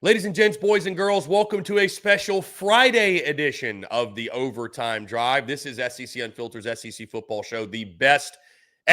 Ladies and gents, boys and girls, welcome to a special Friday edition of the Overtime Drive. This is SEC Unfiltered's SEC Football Show, the best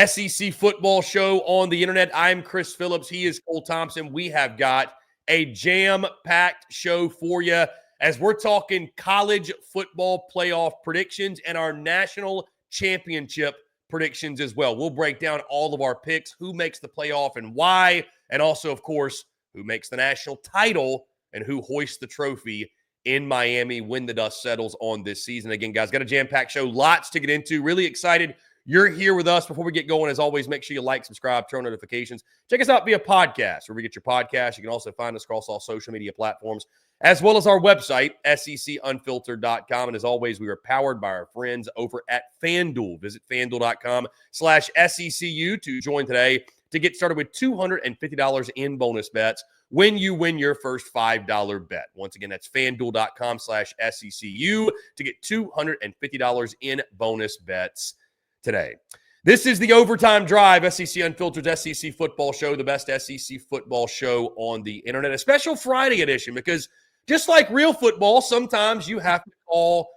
SEC football show on the internet. I'm Chris Phillips. He is Cole Thompson. We have got a jam-packed show for you as we're talking college football playoff predictions and our national championship predictions as well. We'll break down all of our picks, who makes the playoff and why, and also, of course, who makes the national title and who hoists the trophy in Miami when the dust settles on this season. Again, guys, got a jam-packed show, lots to get into. Really excited you're here with us. Before we get going, as always, make sure you like, subscribe, turn on notifications. Check us out via podcast, where we get your podcast. You can also find us across all social media platforms, as well as our website, secunfiltered.com. And as always, we are powered by our friends over at FANDUEL. Visit FANDUEL.com/SECU to join today to get started with $250 in bonus bets when you win your first $5 bet. Once again, that's FANDUEL.com/SECU to get $250 in bonus bets today. This is the Overtime Drive, SEC Unfiltered's SEC Football Show, the best SEC football show on the internet. A special Friday edition because just like real football, sometimes you have to call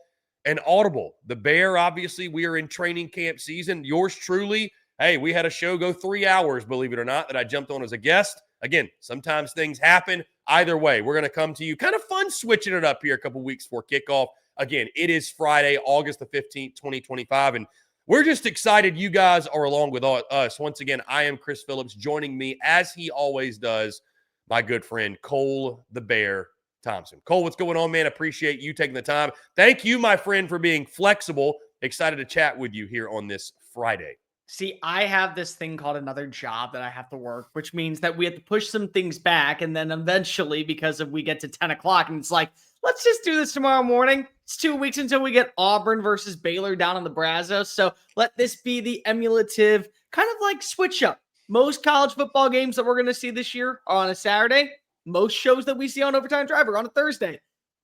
an audible. The Bear, obviously, we are in training camp season. Yours truly, hey, we had a show go 3 hours, believe it or not, that I jumped on as a guest. Again, sometimes things happen. Either way, we're going to come to you. Kind of fun switching it up here a couple weeks before kickoff. Again, it is Friday, August the 15th, 2025, and we're just excited you guys are along with us. Once again, I am Chris Phillips. Joining me, as he always does, my good friend Cole the Bear Thompson. Cole, what's going on, man? Appreciate you taking the time. Thank you, my friend, for being flexible. Excited to chat with you here on this Friday. See, I have this thing called another job that I have to work, which means that we have to push some things back. And then eventually, because we get to 10 o'clock and it's like, let's just do this tomorrow morning. It's 2 weeks until we get Auburn versus Baylor down in the Brazos. So let this be the emulative kind of like switch up. Most college football games that we're going to see this year are on a Saturday. Most shows that we see on Overtime Drive are on a Thursday.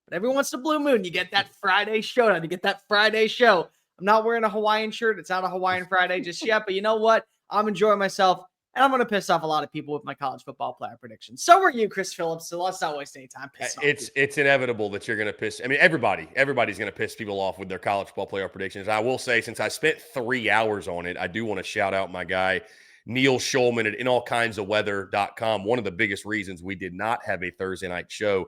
But every once in a blue moon, you get that Friday showdown. You get that Friday show. I'm not wearing a Hawaiian shirt. It's not a Hawaiian Friday just yet. But you know what? I'm enjoying myself. And I'm going to piss off a lot of people with my college football player predictions. So are you, Chris Phillips. So let's not waste any time. It's inevitable that you're going to piss. I mean, everybody's going to piss people off with their college football player predictions. I will say, since I spent 3 hours on it, I do want to shout out my guy, Neil Schulman at inallkindsofweather.com. One of the biggest reasons we did not have a Thursday night show.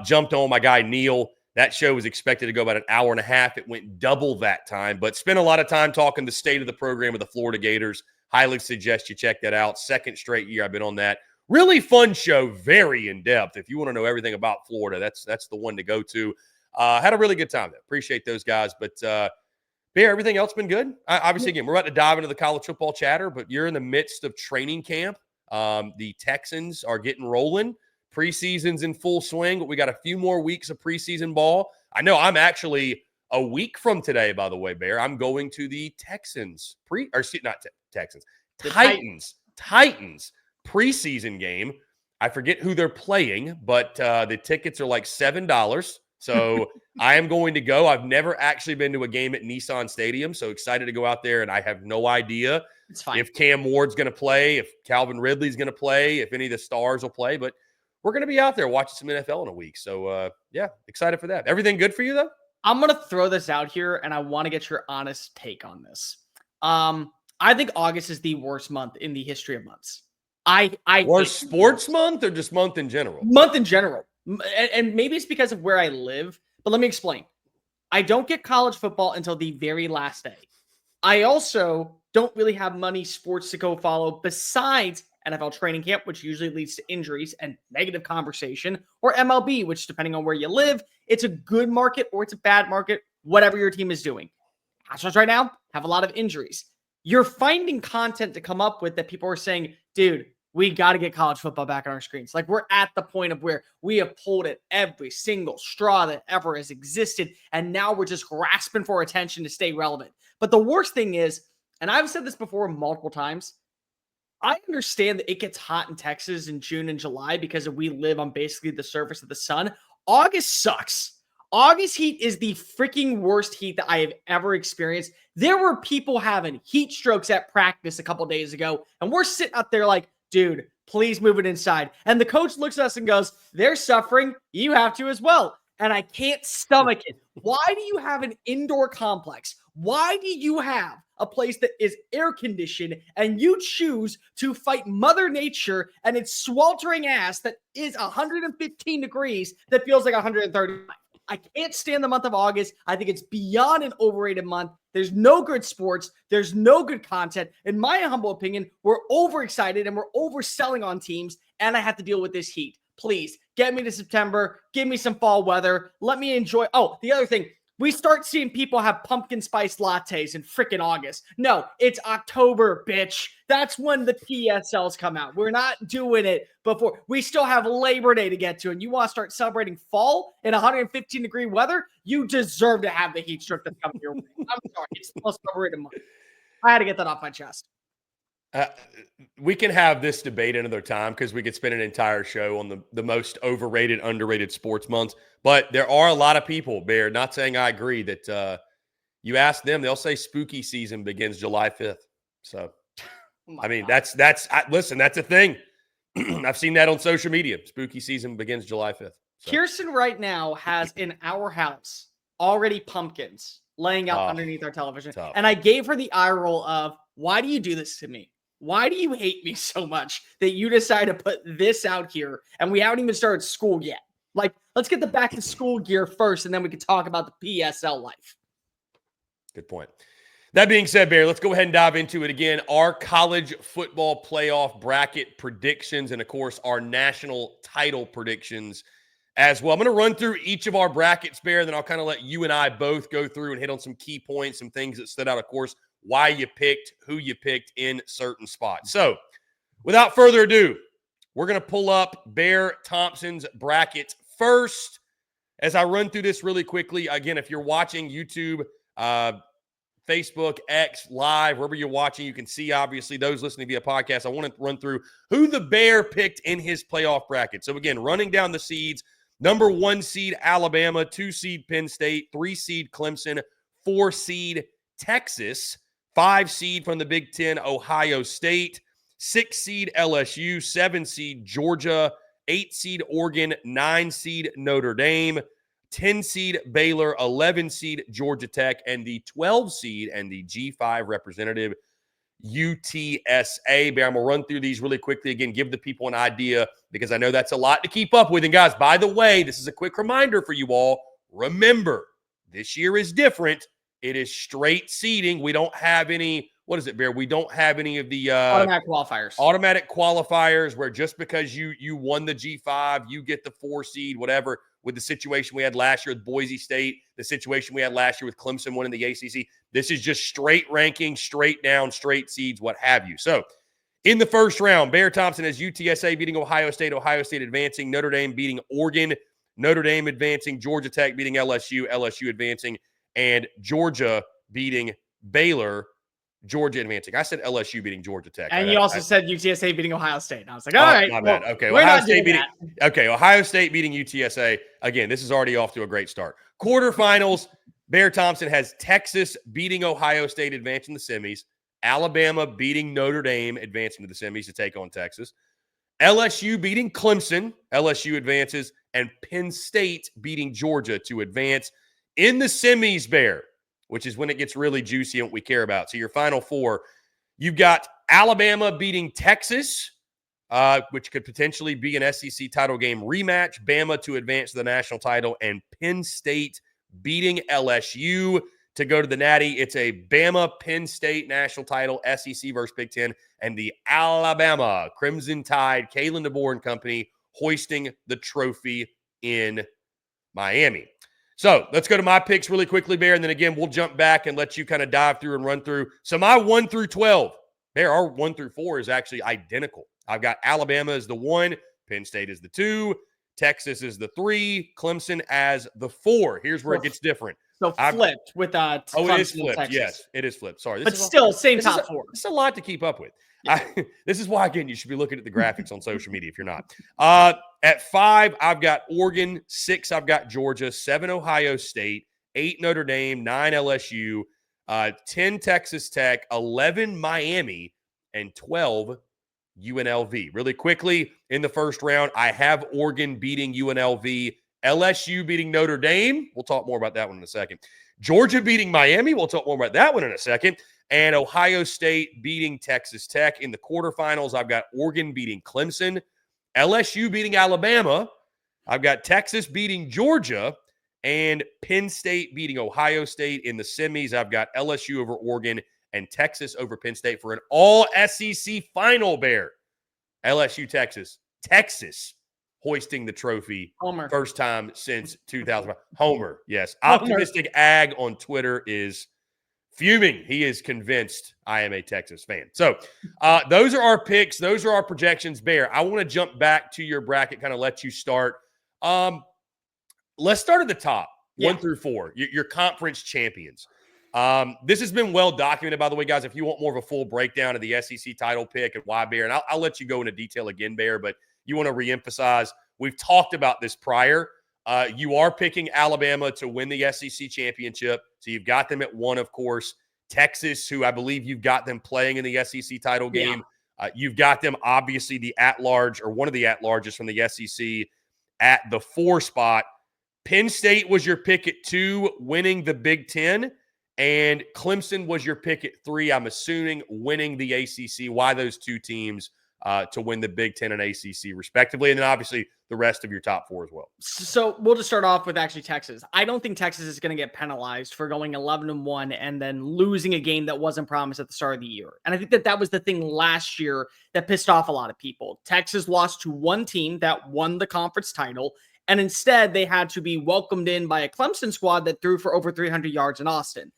Jumped on my guy, Neil. That show was expected to go about an hour and a half. It went double that time, but spent a lot of time talking the state of the program with the Florida Gators. Highly suggest you check that out. Second straight year I've been on that. Really fun show, very in-depth. If you want to know everything about Florida, that's the one to go to. Had a really good time there. Appreciate those guys. But, Bear, everything else been good? Obviously, again, we're about to dive into the college football chatter, but you're in the midst of training camp. The Texans are getting rolling. Preseason's in full swing, but we got a few more weeks of preseason ball. I know I'm actually a week from today, by the way, Bear. I'm going to the Titans preseason game. I forget who they're playing, but the tickets are like $7. So I am going to go. I've never actually been to a game at Nissan Stadium, so excited to go out there, and I have no idea if Cam Ward's going to play, if Calvin Ridley's going to play, if any of the stars will play, but we're going to be out there watching some NFL in a week. So, yeah, excited for that. Everything good for you, though? I'm going to throw this out here, and I want to get your honest take on this. I think August is the worst month in the history of months. Worst sports month or just month in general? Month in general. And maybe it's because of where I live, but let me explain. I don't get college football until the very last day. I also don't really have many sports to go follow besides NFL training camp, which usually leads to injuries and negative conversation, or MLB, which depending on where you live, it's a good market or it's a bad market, whatever your team is doing. Astros right now have a lot of injuries. You're finding content to come up with that people are saying, dude, we got to get college football back on our screens. Like, we're at the point of where we have pulled at every single straw that ever has existed, and now we're just grasping for attention to stay relevant. But the worst thing is, and I've said this before multiple times, I understand that it gets hot in Texas in June and July because we live on basically the surface of the sun. August sucks. August heat is the freaking worst heat that I have ever experienced. There were people having heat strokes at practice a couple days ago, and we're sitting up there like, dude, please move it inside. And the coach looks at us and goes, they're suffering. You have to as well. And I can't stomach it. Why do you have an indoor complex? Why do you have a place that is air conditioned and you choose to fight Mother Nature and its sweltering ass that is 115 degrees that feels like 135? I can't stand the month of August. I think it's beyond an overrated month. There's no good sports. There's no good content. In my humble opinion, we're overexcited and we're overselling on teams, and I have to deal with this heat. Please get me to September. Give me some fall weather. Let me enjoy. Oh, the other thing. We start seeing people have pumpkin spice lattes in freaking August. No, it's October, bitch. That's when the PSLs come out. We're not doing it before. We still have Labor Day to get to, and you want to start celebrating fall in 115-degree weather? You deserve to have the heat stroke that's coming your way. I'm sorry. It's the most overrated month. I had to get that off my chest. We can have this debate another time because we could spend an entire show on the most overrated, underrated sports months. But there are a lot of people, Bear, not saying I agree, that you ask them, they'll say spooky season begins July 5th. So, I mean, listen, that's a thing. I've seen that on social media. Spooky season begins July 5th. So. Kirsten right now has in our house already pumpkins laying out underneath our television. Tough. And I gave her the eye roll of, why do you do this to me? Why do you hate me so much that you decide to put this out here and we haven't even started school yet? Like, let's get the back to school gear first and then we can talk about the PSL life. Good point. That being said, Bear, let's go ahead and dive into it again. Our college football playoff bracket predictions and, of course, our national title predictions as well. I'm going to run through each of our brackets, Bear, then I'll kind of let you and I both go through and hit on some key points, some things that stood out, of course, why you picked, who you picked in certain spots. So, without further ado, we're going to pull up Bear Thompson's bracket first. As I run through this really quickly, again, if you're watching YouTube, Facebook, X, Live, wherever you're watching, you can see, obviously, those listening via podcast. I want to run through who the Bear picked in his playoff bracket. So, again, running down the seeds, number 1 seed Alabama, 2 seed Penn State, 3 seed Clemson, 4 seed Texas, 5 seed from the Big Ten, Ohio State, 6 seed LSU, 7 seed Georgia, 8 seed Oregon, 9 seed Notre Dame, 10 seed Baylor, 11 seed Georgia Tech, and the 12 seed and the G5 representative UTSA. Bear, I'm going to run through these really quickly. Again, give the people an idea because I know that's a lot to keep up with. And guys, by the way, this is a quick reminder for you all. Remember, this year is different. It is straight seeding. We don't have any, what is it, Bear? We don't have any of the automatic qualifiers. Automatic qualifiers where just because you won the G5, you get the 4 seed, whatever. With the situation we had last year with Boise State, the situation we had last year with Clemson winning the ACC. This is just straight ranking, straight down, straight seeds, what have you. So in the first round, Bear Thompson has UTSA beating Ohio State advancing, Notre Dame beating Oregon, Notre Dame advancing, Georgia Tech beating LSU advancing, and Georgia beating Baylor, Georgia advancing. I said LSU beating Georgia Tech. And you also said UTSA beating Ohio State. And I was like, all right. My bad. Okay. Ohio State beating UTSA. Again, this is already off to a great start. Quarterfinals, Bear Thompson has Texas beating Ohio State, advancing the semis. Alabama beating Notre Dame, advancing to the semis to take on Texas. LSU beating Clemson. LSU advances. And Penn State beating Georgia to advance. In the semis, Bear, which is when it gets really juicy and what we care about. So your final 4, you've got Alabama beating Texas, which could potentially be an SEC title game rematch, Bama to advance to the national title, and Penn State beating LSU to go to the Natty. It's a Bama-Penn State national title, SEC versus Big Ten, and the Alabama Crimson Tide, Kalen DeBoer and company, hoisting the trophy in Miami. So let's go to my picks really quickly, Bear, and then again, we'll jump back and let you kind of dive through and run through. So my 1 through 12, Bear, our 1 through 4 is actually identical. I've got Alabama as the 1, Penn State as the 2, Texas is the 3, Clemson as the 4. Here's where it gets different. So flipped with Clemson, it is flipped. Texas. Yes, it is flipped. Sorry. But still, same top 4. It's a lot to keep up with. Yeah. This is why, again, you should be looking at the graphics on social media if you're not. At 5, I've got Oregon. 6, I've got Georgia. 7, Ohio State. 8, Notre Dame. 9, LSU. 10, Texas Tech. 11, Miami. And 12, UNLV. Really quickly, in the first round, I have Oregon beating UNLV, LSU beating Notre Dame. We'll talk more about that one in a second. Georgia beating Miami. We'll talk more about that one in a second. And Ohio State beating Texas Tech. In the quarterfinals, I've got Oregon beating Clemson, LSU beating Alabama. I've got Texas beating Georgia, and Penn State beating Ohio State. In the semis, I've got LSU over Oregon and Texas over Penn State for an all-SEC final, Bear. LSU, Texas. Texas hoisting the trophy. Homer. First time since 2000. Homer, yes. Homer. Optimistic Ag on Twitter is fuming. He is convinced I am a Texas fan. So those are our picks. Those are our projections. Bear, I want to jump back to your bracket, kind of let you start. Let's start at the top, 1 through 4, your conference champions. This has been well documented, by the way, guys. If you want more of a full breakdown of the SEC title pick and why, Bear, and I'll let you go into detail again, Bear, but you want to reemphasize, we've talked about this prior. You are picking Alabama to win the SEC championship, so you've got them at 1, of course. Texas, who I believe you've got them playing in the SEC title game. You've got them, obviously, the at-large, or one of the at-larges from the SEC at the 4 spot. Penn State was your pick at 2, winning the Big Ten. And Clemson was your pick at 3, I'm assuming, winning the ACC. Why those 2 teams to win the Big Ten and ACC, respectively? And then, obviously, the rest of your top 4 as well. So we'll just start off with actually Texas. I don't think Texas is going to get penalized for going 11-1 and then losing a game that wasn't promised at the start of the year. And I think that was the thing last year that pissed off a lot of people. Texas lost to one team that won the conference title, and instead they had to be welcomed in by a Clemson squad that threw for over 300 yards in Austin.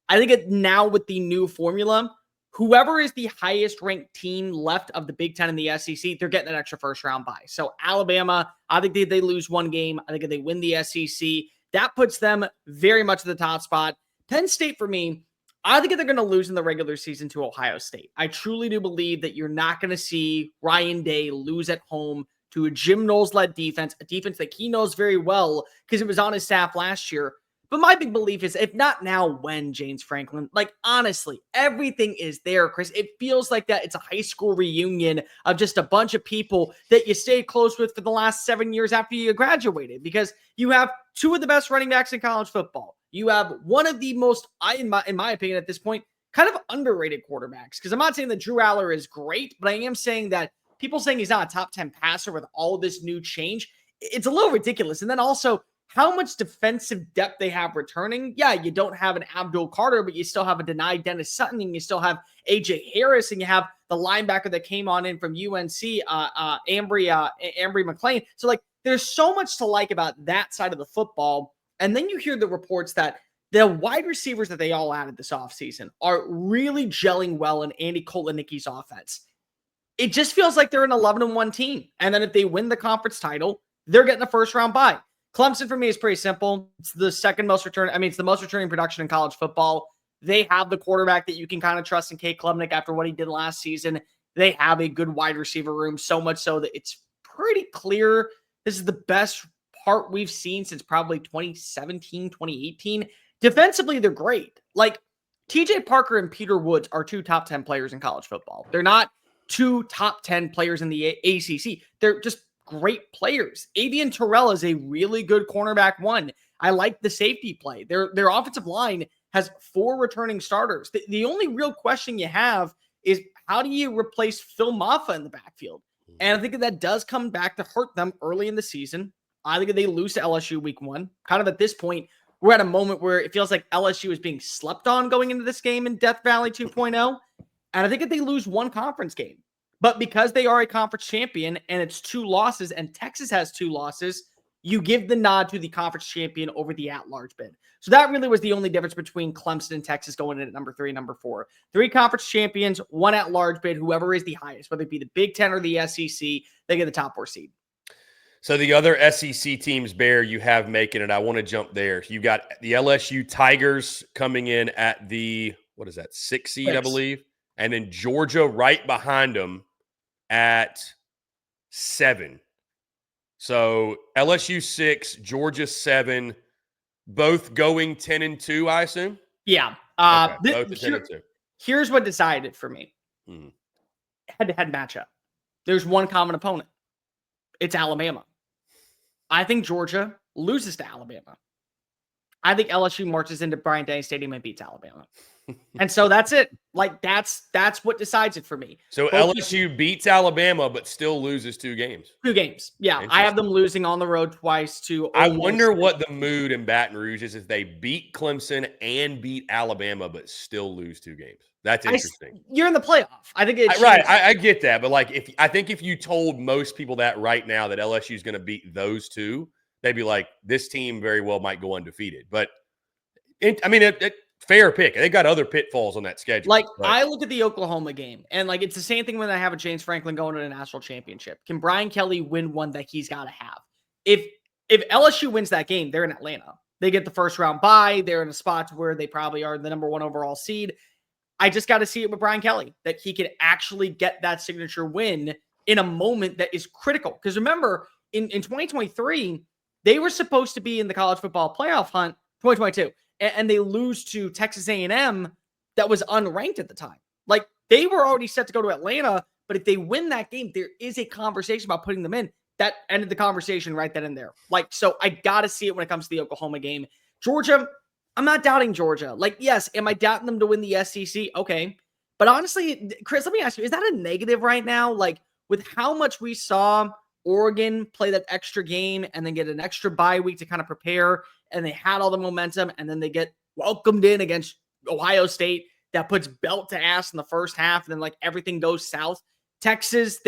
I think now with the new formula, whoever is the highest ranked team left of the Big Ten and the SEC, they're getting an extra first round bye. So Alabama, I think they lose one game. I think if they win the SEC, that puts them very much at the top spot. Penn State, for me, I think they're going to lose in the regular season to Ohio State. I truly do believe that you're not going to see Ryan Day lose at home to a Jim Knowles-led defense, a defense that he knows very well because it was on his staff last year. But my big belief is, if not now, when, James Franklin? Like, honestly, everything is there, Chris. It feels like that it's a high school reunion of just a bunch of people that you stayed close with for the last 7 years after you graduated, because you have 2 of the best running backs in college football. You have one of the most, in my opinion at this point, kind of underrated quarterbacks. Because I'm not saying that Drew Aller is great, but I am saying that people saying he's not a top 10 passer with all this new change, it's a little ridiculous. And then also, how much defensive depth they have returning. Yeah, you don't have an Abdul Carter, but you still have a denied Dennis Sutton, and you still have AJ Harris, and you have the linebacker that came on in from UNC, Ambry McLean. So, like, there's so much to like about that side of the football. And then you hear the reports that the wide receivers that they all added this offseason are really gelling well in Andy Kotelnicki's offense. It just feels like they're an 11-1 team. And then if they win the conference title, they're getting a first round bye. Clemson, for me, is pretty simple. It's the second most return. I mean, it's the most returning production in college football. They have the quarterback that you can kind of trust in Cade Klubnik after what he did last season. They have a good wide receiver room, so much so that it's pretty clear this is the best part we've seen since probably 2017, 2018. Defensively, they're great. Like, TJ Parker and Peter Woods are 2 top 10 players in college football. They're not 2 top 10 players in the ACC. They're just great players. Avian Terrell is a really good cornerback 1. I like the safety play. Their offensive line has 4 returning starters. The only real question you have is, how do you replace Phil Maffa in the backfield? And I think that does come back to hurt them early in the season. I think if they lose to LSU week 1, kind of at this point, we're at a moment where it feels like LSU is being slept on going into this game in Death Valley 2.0. And I think if they lose one conference game, but because they are a conference champion and it's 2 losses and Texas has 2 losses, you give the nod to the conference champion over the at-large bid. So that really was the only difference between Clemson and Texas going in at number 3 and number 4. 3 conference champions, 1 at-large bid, whoever is the highest, whether it be the Big Ten or the SEC, they get the top 4 seed. So the other SEC teams, Bear, you have making it. I want to jump there. You got the LSU Tigers coming in at the, 6th seed, I believe. And then Georgia right behind them at 7. So LSU 6, Georgia 7, both going 10-2, I assume? Yeah. Both 10-2. Here's what decided for me. Head-to-head matchup. there's one common opponent. It's Alabama. I think Georgia loses to Alabama. I think LSU marches into Bryant-Denny Stadium and beats Alabama. And so that's it. Like, that's what decides it for me. So LSU beats Alabama, but still loses 2 games. 2 games. Yeah, I have them losing on the road twice to I wonder what the mood in Baton Rouge is if they beat Clemson and beat Alabama, but still lose 2 games. That's interesting. You're in the playoff. I think it's right. I get that, but like, I think if you told most people that right now that LSU is going to beat those 2, they'd be like, this team very well might go undefeated. But fair pick. They got other pitfalls on that schedule. Like, I look at the Oklahoma game, and like, it's the same thing when I have a James Franklin going to a national championship. Can Brian Kelly win one that he's got to have? If LSU wins that game, they're in Atlanta. They get the first round bye. They're in a spot where they probably are the number 1 overall seed. I just got to see it with Brian Kelly, that he can actually get that signature win in a moment that is critical. Because remember, in 2023, they were supposed to be in the college football playoff hunt, 2022, and they lose to Texas A&M that was unranked at the time. Like, they were already set to go to Atlanta, but if they win that game, there is a conversation about putting them in. That ended the conversation right then and there. Like, so I got to see it when it comes to the Oklahoma game. Georgia, I'm not doubting Georgia. Like, yes, am I doubting them to win the SEC? Okay. But honestly, Chris, let me ask you, is that a negative right now? Like, with how much we saw Oregon play that extra game and then get an extra bye week to kind of prepare, and they had all the momentum, and then they get welcomed in against Ohio State that puts belt to ass in the first half, and then like everything goes south. Texas,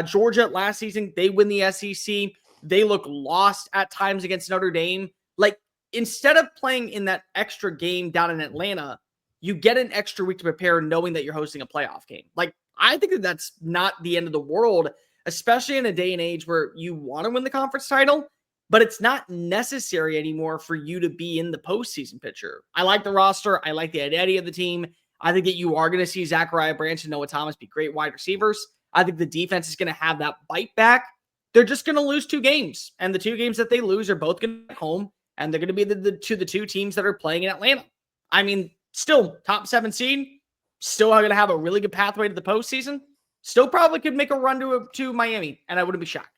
Georgia last season, they win the SEC. They look lost at times against Notre Dame. Like, instead of playing in that extra game down in Atlanta, you get an extra week to prepare knowing that you're hosting a playoff game. Like, I think that that's not the end of the world, especially in a day and age where you want to win the conference title, but it's not necessary anymore for you to be in the postseason picture. I like the roster. I like the identity of the team. I think that you are going to see Zachariah Branch and Noah Thomas be great wide receivers. I think the defense is going to have that bite back. They're just going to lose 2 games, and the 2 games that they lose are both going to be at home, and they're going to be the 2 teams that are playing in Atlanta. I mean, still top 7 seed, still are going to have a really good pathway to the postseason. Still probably could make a run to Miami, and I wouldn't be shocked.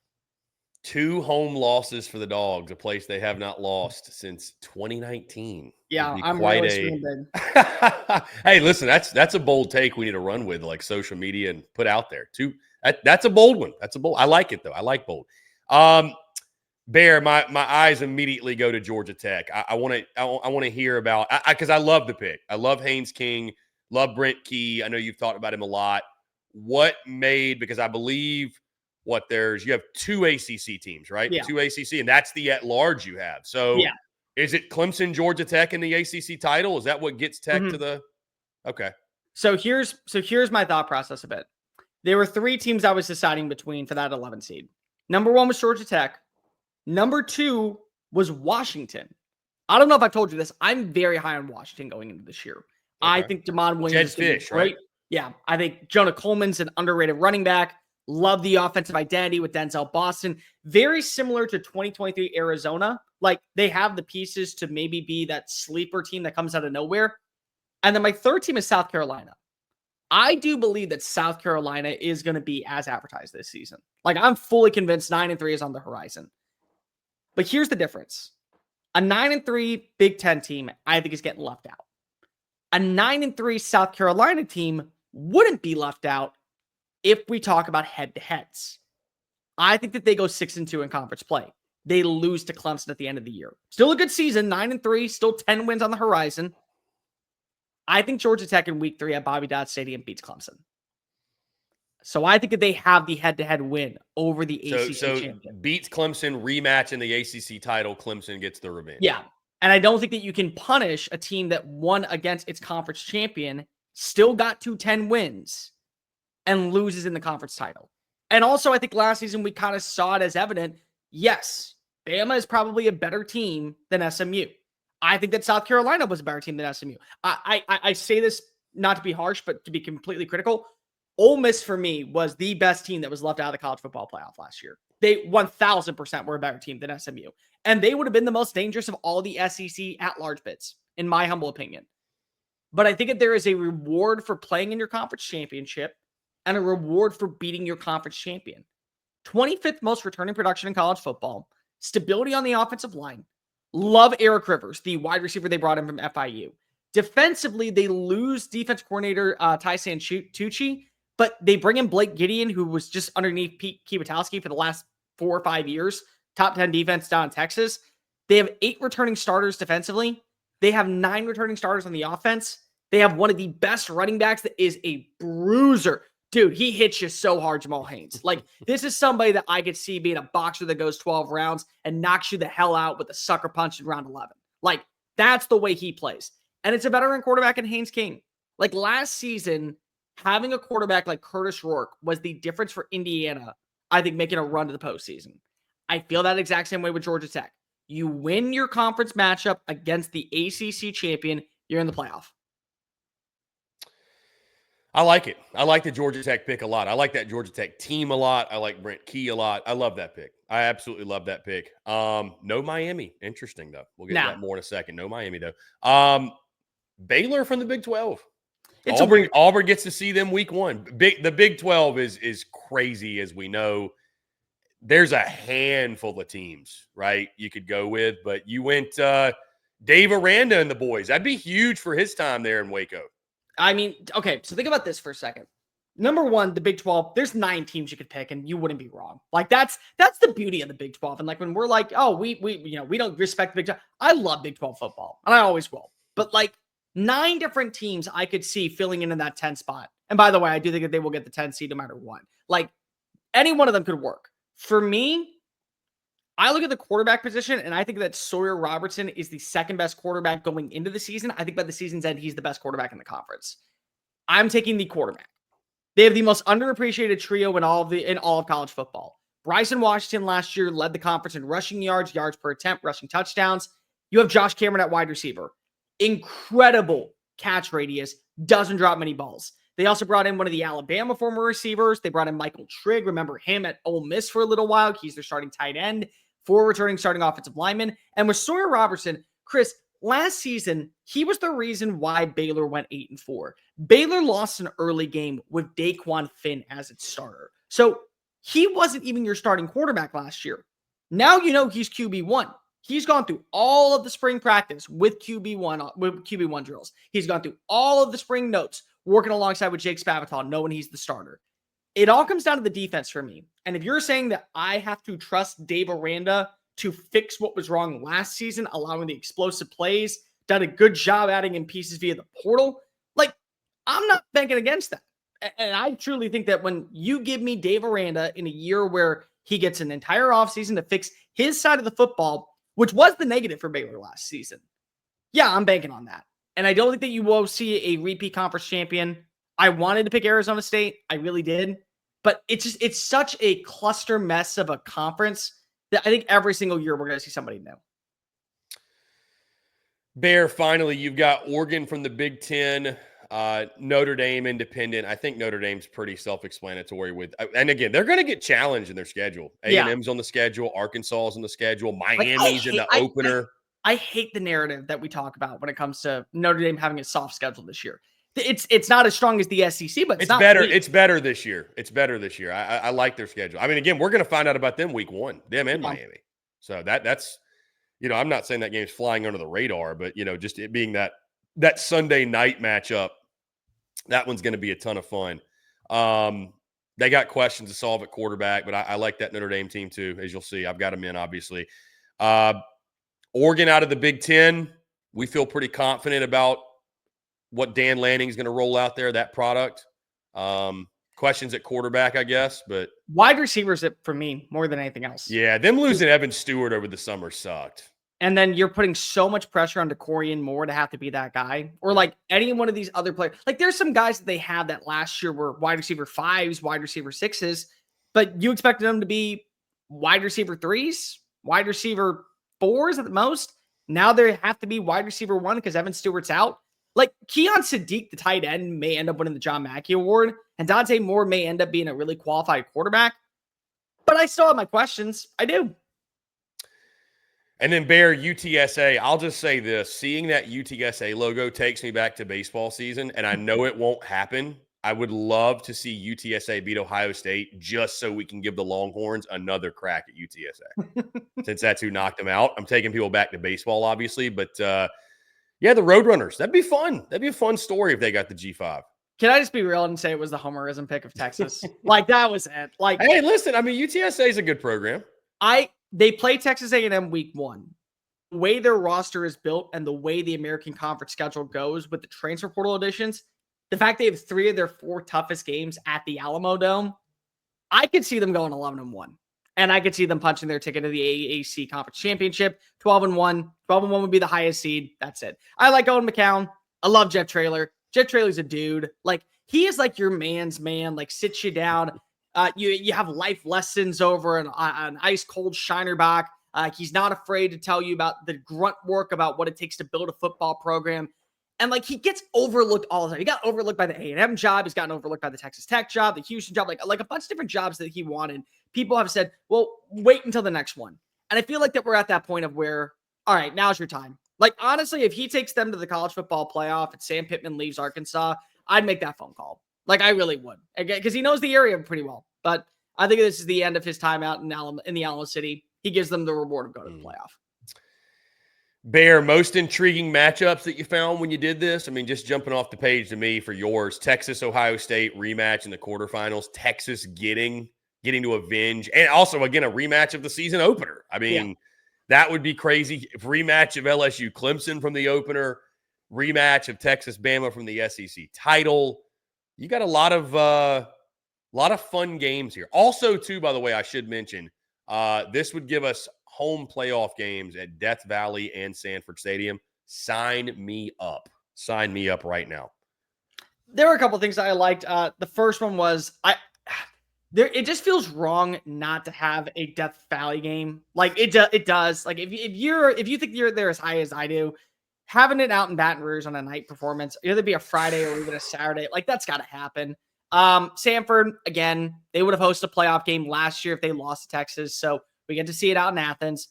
2 home losses for the Dogs, a place they have not lost since 2019. Yeah, I'm really Hey, listen, that's a bold take we need to run with, like social media, and put out there. That's a bold one. I like it though. I like bold. Bear, my eyes immediately go to Georgia Tech. I want to hear about, because I love the pick. I love Haynes King, love Brent Key. I know you've talked about him a lot. What made, because I believe you have 2 ACC teams, right? Yeah. 2 ACC, and that's the at-large you have. So yeah. Is it Clemson, Georgia Tech in the ACC title? Is that what gets Tech to the – okay. So here's my thought process a bit. There were 3 teams I was deciding between for that 11 seed. Number 1 was Georgia Tech. Number 2 was Washington. I don't know if I've told you this. I'm very high on Washington going into this year. Okay. I think Damon Williams is great. Right? Yeah, I think Jonah Coleman's an underrated running back. Love the offensive identity with Denzel Boston. Very similar to 2023 Arizona. Like, they have the pieces to maybe be that sleeper team that comes out of nowhere. And then my 3rd team is South Carolina. I do believe that South Carolina is going to be as advertised this season. Like, I'm fully convinced 9-3 is on the horizon. But here's the difference. A 9-3 Big Ten team, I think, is getting left out. A 9-3 South Carolina team wouldn't be left out if we talk about head-to-heads. I think that they go 6-2 in conference play. They lose to Clemson at the end of the year. Still a good season, 9-3, still 10 wins on the horizon. I think Georgia Tech in week 3 at Bobby Dodd Stadium beats Clemson. So I think that they have the head-to-head win over the ACC champion. Beats Clemson, rematch in the ACC title, Clemson gets the revenge. Yeah, and I don't think that you can punish a team that won against its conference champion, still got to 10 wins, and loses in the conference title. And also, I think last season we kind of saw it as evident. Yes, Bama is probably a better team than SMU. I think that South Carolina was a better team than SMU. I say this not to be harsh, but to be completely critical. Ole Miss, for me, was the best team that was left out of the college football playoff last year. They 1,000% were a better team than SMU. And they would have been the most dangerous of all the SEC at-large bids, in my humble opinion. But I think that there is a reward for playing in your conference championship. and a reward for beating your conference champion. 25th most returning production in college football, stability on the offensive line. Love Eric Rivers, the wide receiver they brought in from FIU. Defensively, they lose defense coordinator Tyson Tucci, but they bring in Blake Gideon, who was just underneath Pete Kwiatkowski for the last 4 or 5 years. Top 10 defense down in Texas. They have 8 returning starters defensively. They have 9 returning starters on the offense. They have one of the best running backs that is a bruiser. Dude, he hits you so hard, Jamal Haynes. Like, this is somebody that I could see being a boxer that goes 12 rounds and knocks you the hell out with a sucker punch in round 11. Like, that's the way he plays. And it's a veteran quarterback in Haynes King. Like, last season, having a quarterback like Curtis Rourke was the difference for Indiana, I think, making a run to the postseason. I feel that exact same way with Georgia Tech. You win your conference matchup against the ACC champion, you're in the playoff. I like it. I like the Georgia Tech pick a lot. I like that Georgia Tech team a lot. I like Brent Key a lot. I love that pick. I absolutely love that pick. No Miami. Interesting, though. We'll get to that more in a second. No Miami, though. Baylor from the Big 12. Auburn gets to see them week 1. The Big 12 is crazy, as we know. There's a handful of teams, right, you could go with, but you went Dave Aranda and the boys. That'd be huge for his time there in Waco. I mean, okay, so think about this for a second. Number one, the Big 12, there's 9 teams you could pick, and you wouldn't be wrong. Like, that's the beauty of the Big 12. And like, when we're like, oh, we don't respect the Big 12. I love Big 12 football, and I always will. But like, 9 different teams I could see filling in that 10 spot. And by the way, I do think that they will get the 10 seed no matter what. Like, any one of them could work. For me, I look at the quarterback position, and I think that Sawyer Robertson is the second best quarterback going into the season. I think by the season's end, he's the best quarterback in the conference. I'm taking the quarterback. They have the most underappreciated trio in all of college football. Bryson Washington last year led the conference in rushing yards, yards per attempt, rushing touchdowns. You have Josh Cameron at wide receiver. Incredible catch radius, doesn't drop many balls. They also brought in one of the Alabama former receivers. They brought in Michael Trigg. Remember him at Ole Miss for a little while. He's their starting tight end. 4 returning starting offensive linemen. And with Sawyer Robertson, Chris, last season, he was the reason why Baylor went 8-4. Baylor lost an early game with Daquan Finn as its starter. So he wasn't even your starting quarterback last year. Now you know he's QB1. He's gone through all of the spring practice with QB1 drills. He's gone through all of the spring notes, working alongside with Jake Spavital, knowing he's the starter. It all comes down to the defense for me. And if you're saying that I have to trust Dave Aranda to fix what was wrong last season, allowing the explosive plays, done a good job adding in pieces via the portal, like, I'm not banking against that. And I truly think that when you give me Dave Aranda in a year where he gets an entire offseason to fix his side of the football, which was the negative for Baylor last season, yeah, I'm banking on that. And I don't think that you will see a repeat conference champion. I wanted to pick Arizona State. I really did. But it's such a cluster mess of a conference that I think every single year we're going to see somebody new. Bear, finally, you've got Oregon from the Big 10, Notre Dame independent. I think Notre Dame's pretty self-explanatory with, and again, they're going to get challenged in their schedule. A&M's on the schedule, Arkansas is on the schedule, Miami's in the opener. I hate the narrative that we talk about when it comes to Notre Dame having a soft schedule this year. It's not as strong as the SEC, but it's not better. weak. It's better this year. It's better this year. I like their schedule. I mean, again, we're going to find out about them week 1, them and Miami. So that's, I'm not saying that game's flying under the radar, but just it being that Sunday night matchup, that one's going to be a ton of fun. They got questions to solve at quarterback, but I like that Notre Dame team too, as you'll see. I've got them in, obviously. Oregon out of the Big 10, we feel pretty confident about what Dan Lanning's going to roll out there, that product. Questions at quarterback, I guess, but wide receivers for me more than anything else. Yeah, them losing Evan Stewart over the summer sucked. And then you're putting so much pressure on Corian Moore to have to be that guy, or like any one of these other players. Like, there's some guys that they had that last year were wide receiver 5s, wide receiver 6s, but you expected them to be wide receiver 3s, wide receiver 4s at the most. Now they have to be wide receiver 1 because Evan Stewart's out. Like, Keon Sadiq, the tight end, may end up winning the John Mackey Award, and Dante Moore may end up being a really qualified quarterback. But I still have my questions. I do. And then Bear, UTSA, I'll just say this. Seeing that UTSA logo takes me back to baseball season, and I know it won't happen, I would love to see UTSA beat Ohio State just so we can give the Longhorns another crack at UTSA. Since that's who knocked them out. I'm taking people back to baseball, obviously. But, yeah, the Roadrunners. That'd be fun. That'd be a fun story if they got the G5. Can I just be real and say it was the homerism pick of Texas? Like, that was it. Like, hey, listen, I mean, UTSA is a good program. They play Texas A&M week 1. The way their roster is built and the way the American Conference schedule goes with the transfer portal additions, the fact they have 3 of their 4 toughest games at the Alamo Dome, I could see them going 11-1. And I could see them punching their ticket to the AAC Conference Championship. 12-1. 12-1 would be the highest seed. That's it. I like Owen McCown. I love Jeff Traylor. Jeff Traylor's a dude. Like, he is like your man's man. Like, sits you down. You have life lessons over an ice cold Shinerbach. He's not afraid to tell you about the grunt work, about what it takes to build a football program. And like, he gets overlooked all the time. He got overlooked by the A&M job. He's gotten overlooked by the Texas Tech job, the Houston job, like a bunch of different jobs that he wanted. People have said, well, wait until the next one. And I feel like that we're at that point of where, all right, now's your time. Like, honestly, if he takes them to the college football playoff and Sam Pittman leaves Arkansas, I'd make that phone call. Like, I really would. Again, because he knows the area pretty well. But I think this is the end of his time out in the Alamo City. He gives them the reward of going to the playoff. Bear, most intriguing matchups that you found when you did this? I mean, just jumping off the page to me for yours, Texas, Ohio State rematch in the quarterfinals, Texas getting to avenge, and also, again, a rematch of the season opener. I mean, that would be crazy. Rematch of LSU Clemson from the opener, rematch of Texas Bama from the SEC title. You got a lot of fun games here. Also, too, by the way, I should mention, this would give us home playoff games at Death Valley and Sanford Stadium. Sign me up. Sign me up right now. There were a couple of things that I liked. The first one was it just feels wrong not to have a Death Valley game. Like, it does. Like, if you think you're there as high as I do, having it out in Baton Rouge on a night performance, either be a Friday or even a Saturday, like, that's got to happen. Sanford, again, they would have hosted a playoff game last year if they lost to Texas. So we get to see it out in Athens.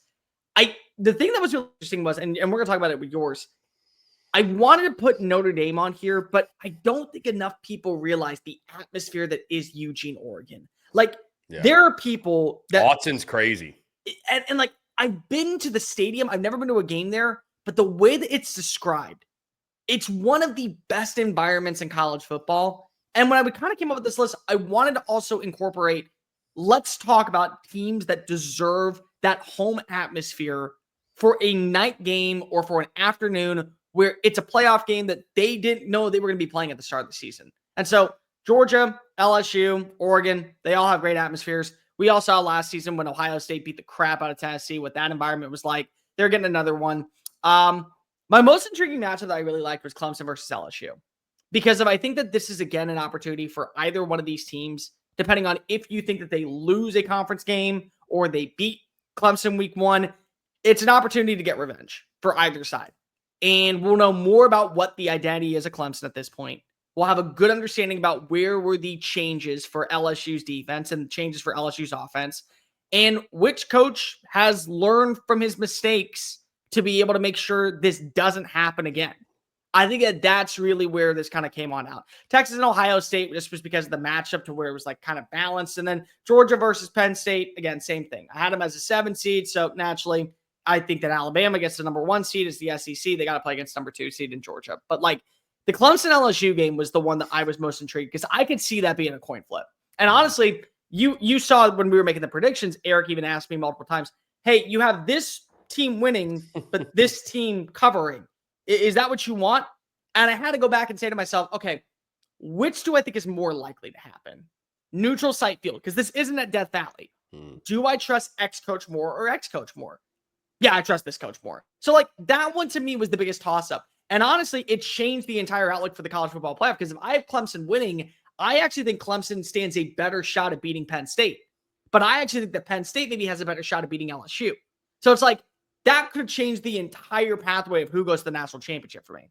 The thing that was really interesting was, and we're going to talk about it with yours, I wanted to put Notre Dame on here, but I don't think enough people realize the atmosphere that is Eugene, Oregon. Like, there are people that... Watson's crazy. And like, I've been to the stadium. I've never been to a game there, but the way that it's described, it's one of the best environments in college football. And when I kind of came up with this list, I wanted to also incorporate, let's talk about teams that deserve that home atmosphere for a night game or for an afternoon where it's a playoff game that they didn't know they were going to be playing at the start of the season. And so Georgia, LSU, Oregon, they all have great atmospheres. We all saw last season when Ohio State beat the crap out of Tennessee, what that environment was like. They're getting another one. My most intriguing matchup that I really liked was Clemson versus LSU. Because I think that this is, again, an opportunity for either one of these teams, depending on if you think that they lose a conference game or they beat Clemson week 1, it's an opportunity to get revenge for either side. And we'll know more about what the identity is of Clemson at this point. We'll have a good understanding about where were the changes for LSU's defense and changes for LSU's offense, and which coach has learned from his mistakes to be able to make sure this doesn't happen again. I think that that's really where this kind of came on out. Texas and Ohio State just was because of the matchup to where it was like kind of balanced. And then Georgia versus Penn State, again, same thing. I had them as a 7 seed. So naturally, I think that Alabama gets the number 1 seed as the SEC. They got to play against number 2 seed in Georgia. But like, the Clemson LSU game was the one that I was most intrigued because I could see that being a coin flip. And honestly, you saw when we were making the predictions, Eric even asked me multiple times, hey, you have this team winning, but this team covering. Is that what you want? And I had to go back and say to myself, okay, which do I think is more likely to happen? Neutral site field, because this isn't at Death Valley. Do I trust X coach more or X coach more? Yeah, I trust this coach more. So like, that one to me was the biggest toss up. And honestly, it changed the entire outlook for the college football playoff, because if I have Clemson winning, I actually think Clemson stands a better shot at beating Penn State. But I actually think that Penn State maybe has a better shot at beating LSU. So it's like, that could change the entire pathway of who goes to the national championship for me.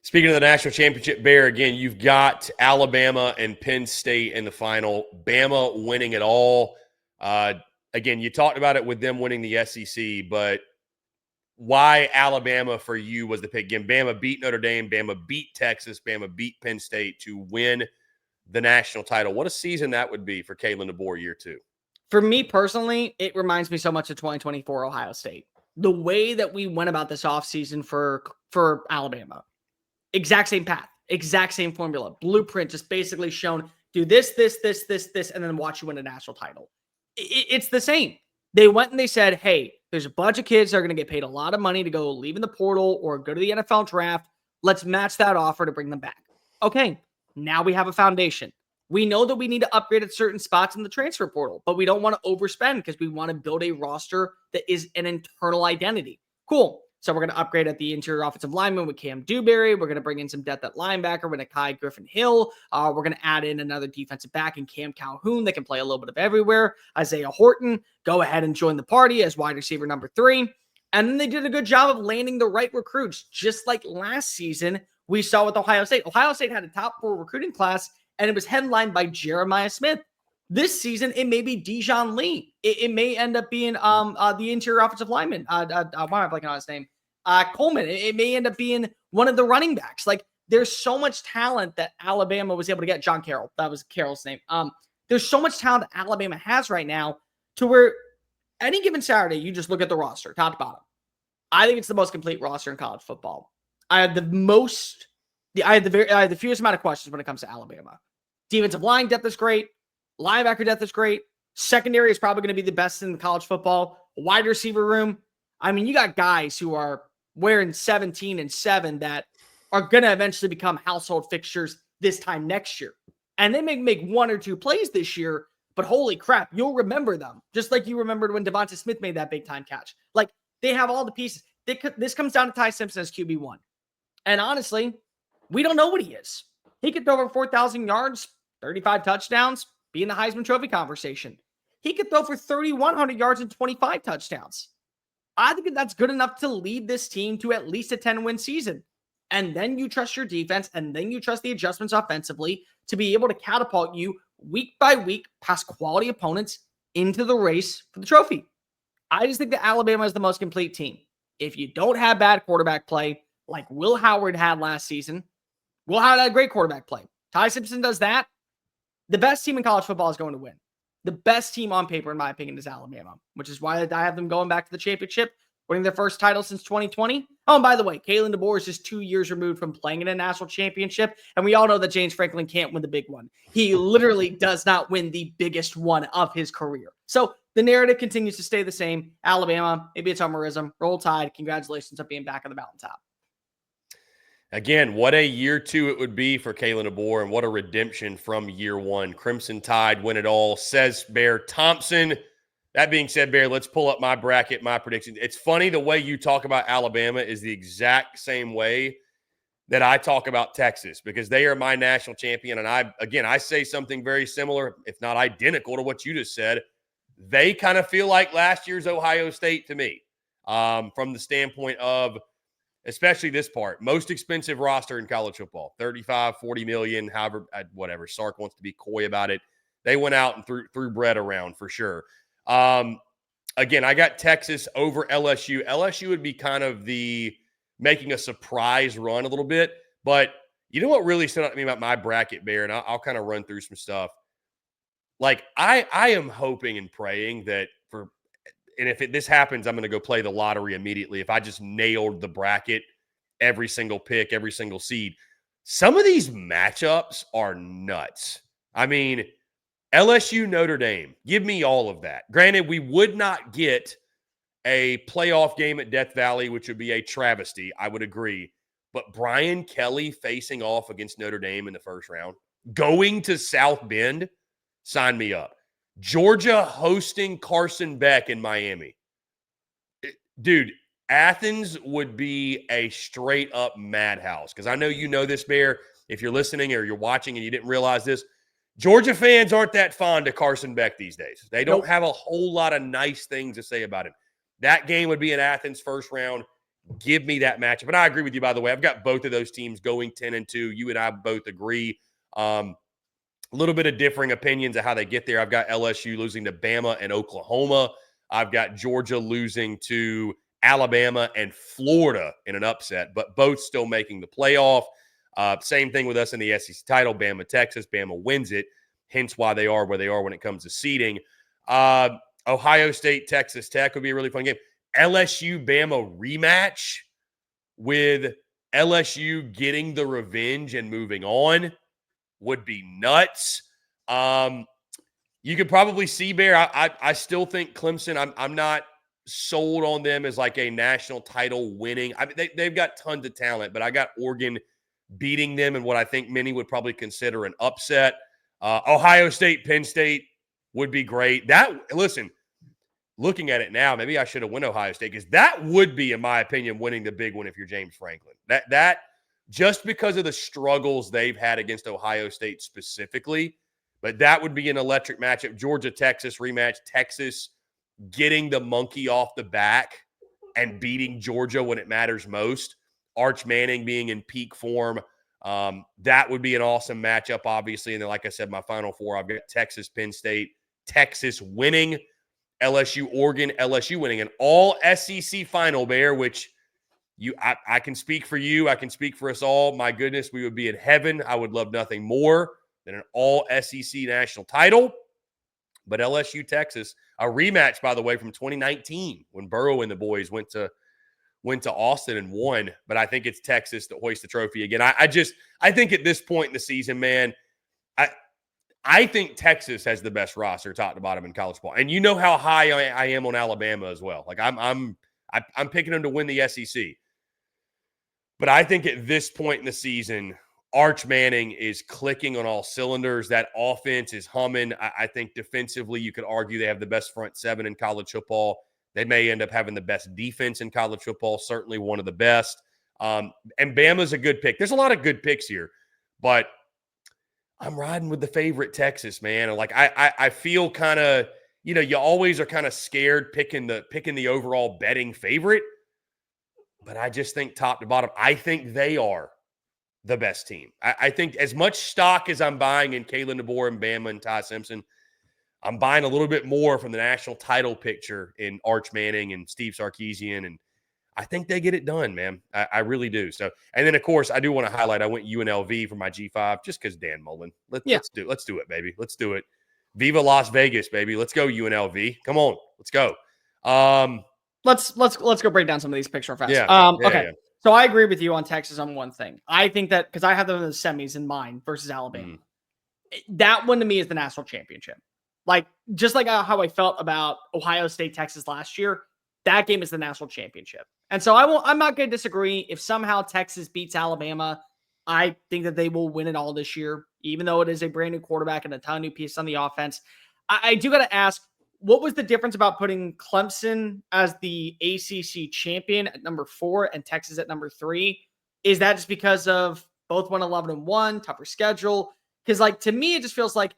Speaking of the national championship, Bear, again, you've got Alabama and Penn State in the final. Bama winning it all. Again, you talked about it with them winning the SEC, but why Alabama for you was the pick. Again, Bama beat Notre Dame, Bama beat Texas, Bama beat Penn State to win the national title. What a season that would be for Kalen DeBoer year 2. For me personally, it reminds me so much of 2024 Ohio State. The way that we went about this offseason for Alabama. Exact same path, exact same formula, blueprint, just basically shown do this, and then watch you win a national title. It's the same. They went and they said, hey, there's a bunch of kids that are going to get paid a lot of money to go leave in the portal or go to the NFL draft. Let's match that offer to bring them back. Okay, now we have a foundation. We know that we need to upgrade at certain spots in the transfer portal, but we don't want to overspend because we want to build a roster that is an internal identity. Cool. So we're going to upgrade at the interior offensive lineman with Cam Dewberry. We're going to bring in some depth at linebacker with Akai Griffin-Hill. We're going to add in another defensive back in Cam Calhoun that can play a little bit of everywhere. Isaiah Horton, go ahead and join the party as wide receiver number 3. And then they did a good job of landing the right recruits, just like last season we saw with Ohio State. Ohio State had a top 4 recruiting class, and it was headlined by Jeremiah Smith. This season, it may be Dijon Lee. It may end up being the interior offensive lineman. Why am I blanking on his name? Coleman. It may end up being one of the running backs. Like, there's so much talent that Alabama was able to get. John Carroll. That was Carroll's name. There's so much talent that Alabama has right now to where any given Saturday, you just look at the roster, top to bottom. I think it's the most complete roster in college football. I have the fewest amount of questions when it comes to Alabama. Defensive line depth is great. Linebacker depth is great. Secondary is probably going to be the best in the college football. Wide receiver room. I mean, you got guys who are wearing 17 and 7 that are going to eventually become household fixtures this time next year. And they may make 1 or 2 plays this year, but holy crap, you'll remember them. Just like you remembered when Devonta Smith made that big time catch. Like, they have all the pieces. This comes down to Ty Simpson as QB1. And honestly, we don't know what he is. He could throw over 4,000 yards, 35 touchdowns, be in the Heisman Trophy conversation. He could throw for 3,100 yards and 25 touchdowns. I think that's good enough to lead this team to at least a 10-win season. And then you trust your defense, and then you trust the adjustments offensively to be able to catapult you week by week past quality opponents into the race for the trophy. I just think that Alabama is the most complete team. If you don't have bad quarterback play like Will Howard had last season, Will Howard had great quarterback play. Ty Simpson does that. The best team in college football is going to win. The best team on paper, in my opinion, is Alabama, which is why I have them going back to the championship, winning their first title since 2020. Oh, and by the way, Kalen DeBoer is just 2 years removed from playing in a national championship, and we all know that James Franklin can't win the big one. He literally does not win the biggest one of his career. So the narrative continues to stay the same. Alabama, maybe it's Homerism. Roll Tide. Congratulations on being back on the mountaintop. Again, what a year 2 it would be for Kalen DeBoer, and what a redemption from year 1. Crimson Tide win it all, says Bear Thompson. That being said, Bear, let's pull up my bracket, my prediction. It's funny the way you talk about Alabama is the exact same way that I talk about Texas, because they are my national champion. And I say something very similar, if not identical, to what you just said. They kind of feel like last year's Ohio State to me, from the standpoint of, especially this part, most expensive roster in college football, 35, 40 million, however, whatever. Sark wants to be coy about it. They went out and threw bread around for sure. Again, I got Texas over LSU. LSU would be kind of the making a surprise run a little bit. But you know what really stood out to me about my bracket, Bear, and I'll kind of run through some stuff. Like, I am hoping and praying that and if this happens, I'm going to go play the lottery immediately. If I just nailed the bracket, every single pick, every single seed. Some of these matchups are nuts. I mean, LSU, Notre Dame, give me all of that. Granted, we would not get a playoff game at Death Valley, which would be a travesty. I would agree. But Brian Kelly facing off against Notre Dame in the first round, going to South Bend, sign me up. Georgia hosting Carson Beck in Miami. Dude, Athens would be a straight up madhouse. Because I know you know this, Bear. If you're listening or you're watching and you didn't realize this, Georgia fans aren't that fond of Carson Beck these days. They don't have a whole lot of nice things to say about him. That game would be in Athens first round. Give me that matchup. But I agree with you, by the way. I've got both of those teams going 10-2. You and I both agree. A little bit of differing opinions of how they get there. I've got LSU losing to Bama and Oklahoma. I've got Georgia losing to Alabama, and Florida in an upset, but both still making the playoff. Same thing with us in the SEC title. Bama, Texas. Bama wins it, hence why they are where they are when it comes to seeding. Ohio State, Texas Tech would be a really fun game. LSU, Bama rematch with LSU getting the revenge and moving on would be nuts. You could probably see, Bear, I still think Clemson, I'm not sold on them as like a national title winning. I mean, they've got tons of talent, but I got Oregon beating them in what I think many would probably consider an upset. Ohio State, Penn State would be great. Listen, looking at it now, maybe I should have won Ohio State because that would be, in my opinion, winning the big one if you're James Franklin. That just because of the struggles they've had against Ohio State specifically, but that would be an electric matchup. Georgia, Texas rematch. Texas getting the monkey off the back and beating Georgia when it matters most. Arch Manning being in peak form. That would be an awesome matchup, obviously. And then, like I said, my final four, I've got Texas, Penn State, Texas winning, LSU, Oregon, LSU winning, an all SEC final, Bear, which I can speak for you. I can speak for us all. My goodness, we would be in heaven. I would love nothing more than an all SEC national title. But LSU, Texas, a rematch, by the way, from 2019 when Burrow and the boys went to Austin and won. But I think it's Texas that hoists the trophy again. I think at this point in the season, man, I think Texas has the best roster top to bottom in college ball. And you know how high I am on Alabama as well. Like I'm picking them to win the SEC. But I think at this point in the season, Arch Manning is clicking on all cylinders. That offense is humming. I think defensively, you could argue they have the best front seven in college football. They may end up having the best defense in college football, certainly one of the best. And Bama's a good pick. There's a lot of good picks here, but I'm riding with the favorite Texas, man. And like I feel kind of, you always are kind of scared picking the overall betting favorite. But I just think top to bottom, I think they are the best team. I think as much stock as I'm buying in Kalen DeBoer and Bama and Ty Simpson, I'm buying a little bit more from the national title picture in Arch Manning and Steve Sarkisian. And I think they get it done, man. I really do. So, and then of course I do want to highlight, I went UNLV for my G5 just because Dan Mullen. Let's do it, baby. Let's do it. Viva Las Vegas, baby. Let's go UNLV. Come on. Let's go. Let's go break down some of these picks real fast. Okay. Yeah. So I agree with you on Texas on one thing. I think that because I have them in the semis in mind versus Alabama. That one to me is the national championship. Like, just like how I felt about Ohio State, Texas last year, that game is the national championship. And so I'm not going to disagree. If somehow Texas beats Alabama, I think that they will win it all this year, even though it is a brand new quarterback and a ton of new pieces on the offense. I do got to ask, what was the difference about putting Clemson as the ACC champion at number 4 and Texas at number 3? Is that just because of both went 11-1, tougher schedule? Because, like, to me, it just feels like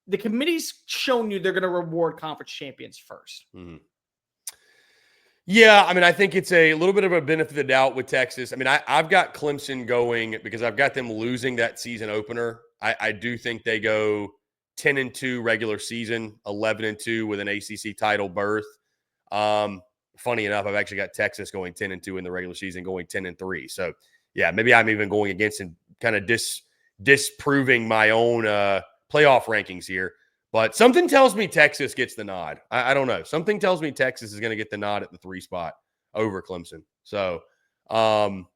the committee's shown you they're going to reward conference champions first. Mm-hmm. Yeah, I mean, I think it's a little bit of a benefit of the doubt with Texas. I mean, I've got Clemson going because I've got them losing that season opener. I do think they go 10-2 regular season, 11-2 with an ACC title berth. Funny enough, I've actually got Texas going 10-2 in the regular season, going 10-3. So, yeah, maybe I'm even going against and kind of disproving my own playoff rankings here. But something tells me Texas gets the nod. I don't know. Something tells me Texas is going to get the nod at the 3 spot over Clemson. So I'm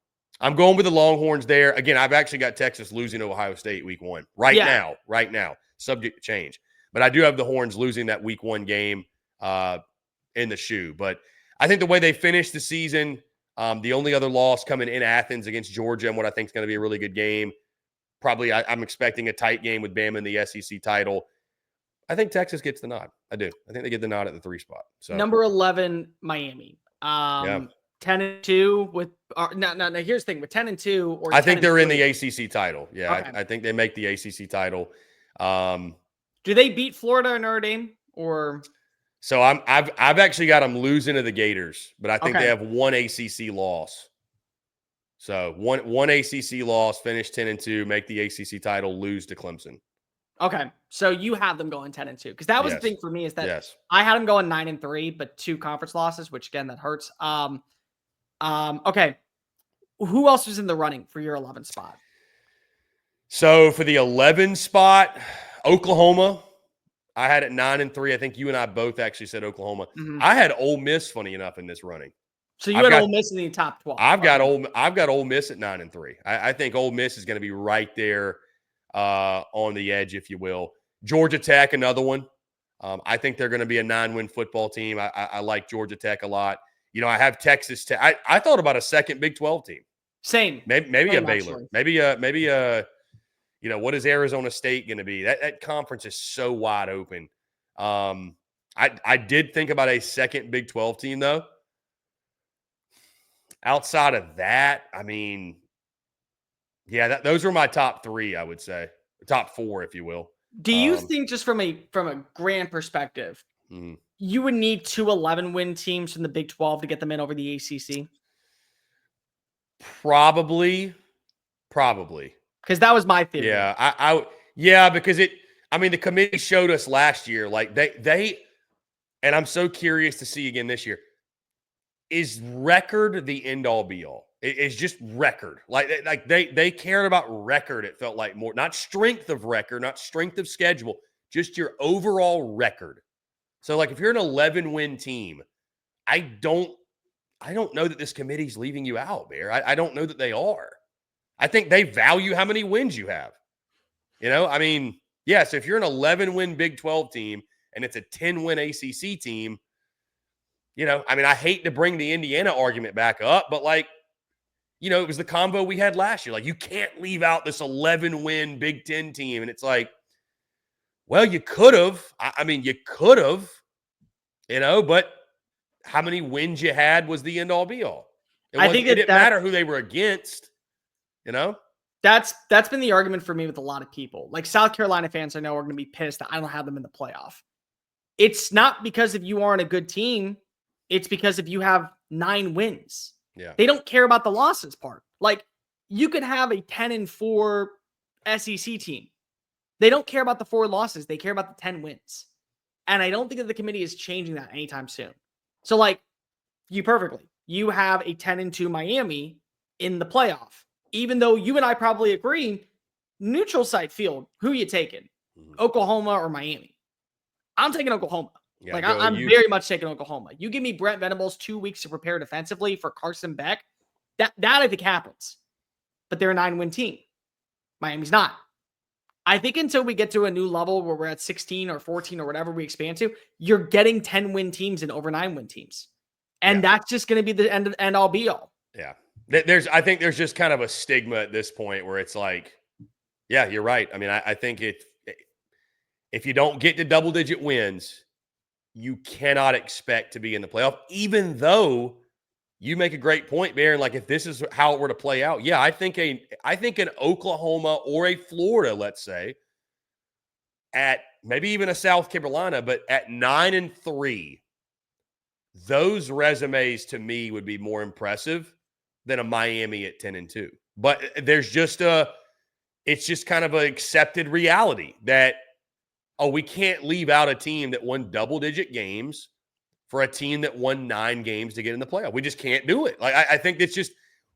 going with the Longhorns there. Again, I've actually got Texas losing to Ohio State week 1 right now, subject to change. But I do have the Horns losing that week 1 game in the shoe. But I think the way they finished the season, the only other loss coming in Athens against Georgia and what I think is going to be a really good game. Probably I'm expecting a tight game with Bama in the SEC title. I think Texas gets the nod. I do. I think they get the nod at the 3 spot. So number 11, Miami. 10-2 with no. Here's the thing with 10-2, or I think they're in the ACC title. Yeah, okay. I think they make the ACC title. Do they beat Florida or Notre Dame? Or so I've actually got them losing to the Gators, but I think they have one ACC loss. So one ACC loss, finish 10-2, make the ACC title, lose to Clemson. Okay, so you have them going 10-2 because that was the Yes. thing for me is that Yes. I had them going 9-3, but 2 conference losses, which again that hurts. Okay, who else was in the running for your 11 spot? So for the 11 spot, Oklahoma, I had it 9-3. I think you and I both actually said Oklahoma. Mhm. I had Ole Miss, funny enough, in this running. So you I've had got Ole Miss in the top 12. I've got Okay. I've got Ole Miss at 9-3. I think Ole Miss is going to be right there on the edge, if you will. Georgia Tech, another one. I think they're going to be a 9-win football team. I like Georgia Tech a lot. You know, I have Texas Tech. I thought about a second Big 12 team. Same. Maybe a Same, Baylor. actually. Maybe a you know, what is Arizona State going to be? That conference is so wide open. I did think about a second Big 12 team though. Outside of that, I mean, yeah, those were my top 3, I would say. Top 4, if you will. Do you think just from a grand perspective, Mhm. you would need 2 11-win teams from the Big 12 to get them in over the ACC? Probably. Because that was my theory. Yeah, yeah, because I mean, the committee showed us last year, like they, and I'm so curious to see again this year. Is record the end all be all? It's just record. Like they cared about record. It felt like more, not strength of record, not strength of schedule, just your overall record. So like if you're an 11-win team, I don't know that this committee's leaving you out, Bear. I don't know that they are. I think they value how many wins you have. You know, I mean, yes, if you're an 11-win Big 12 team and it's a 10-win ACC team, you know, I mean, I hate to bring the Indiana argument back up, but like, you know, it was the combo we had last year. Like, you can't leave out this 11-win Big 10 team. And it's like, well, you could have. I mean, you could have, you know, but how many wins you had was the end all be all. I think It didn't matter who they were against, you know? that's been the argument for me with a lot of people. Like South Carolina fans I know are going to be pissed that I don't have them in the playoff. It's not because if you aren't a good team, it's because if you have 9 wins. Yeah. They don't care about the losses part. Like you could have a 10-4 SEC team. They don't care about the 4 losses. They care about the 10 wins. And I don't think that the committee is changing that anytime soon. So like you perfectly, you have a 10-2 Miami in the playoff. Even though you and I probably agree, neutral site field, who you taking? Oklahoma or Miami? I'm taking Oklahoma. Yeah, like I'm very much taking Oklahoma. You give me Brent Venables 2 weeks to prepare defensively for Carson Beck. That I think happens. But they're a 9-win team. Miami's not. I think until we get to a new level where we're at 16 or 14 or whatever we expand to, you're getting 10-win teams and over 9-win teams. And that's just going to be the end all be all. Yeah. I think there's just kind of a stigma at this point where it's like, yeah, you're right. I mean, I think if you don't get to double-digit wins, you cannot expect to be in the playoff, even though you make a great point, Baron. Like if this is how it were to play out, yeah, I think an Oklahoma or a Florida, let's say, at maybe even a South Carolina, but at 9-3, those resumes to me would be more impressive than a Miami at 10-2. But there's just it's just kind of an accepted reality that, oh, we can't leave out a team that won double-digit games for a team that won 9 games to get in the playoff. We just can't do it. Like I think it's just,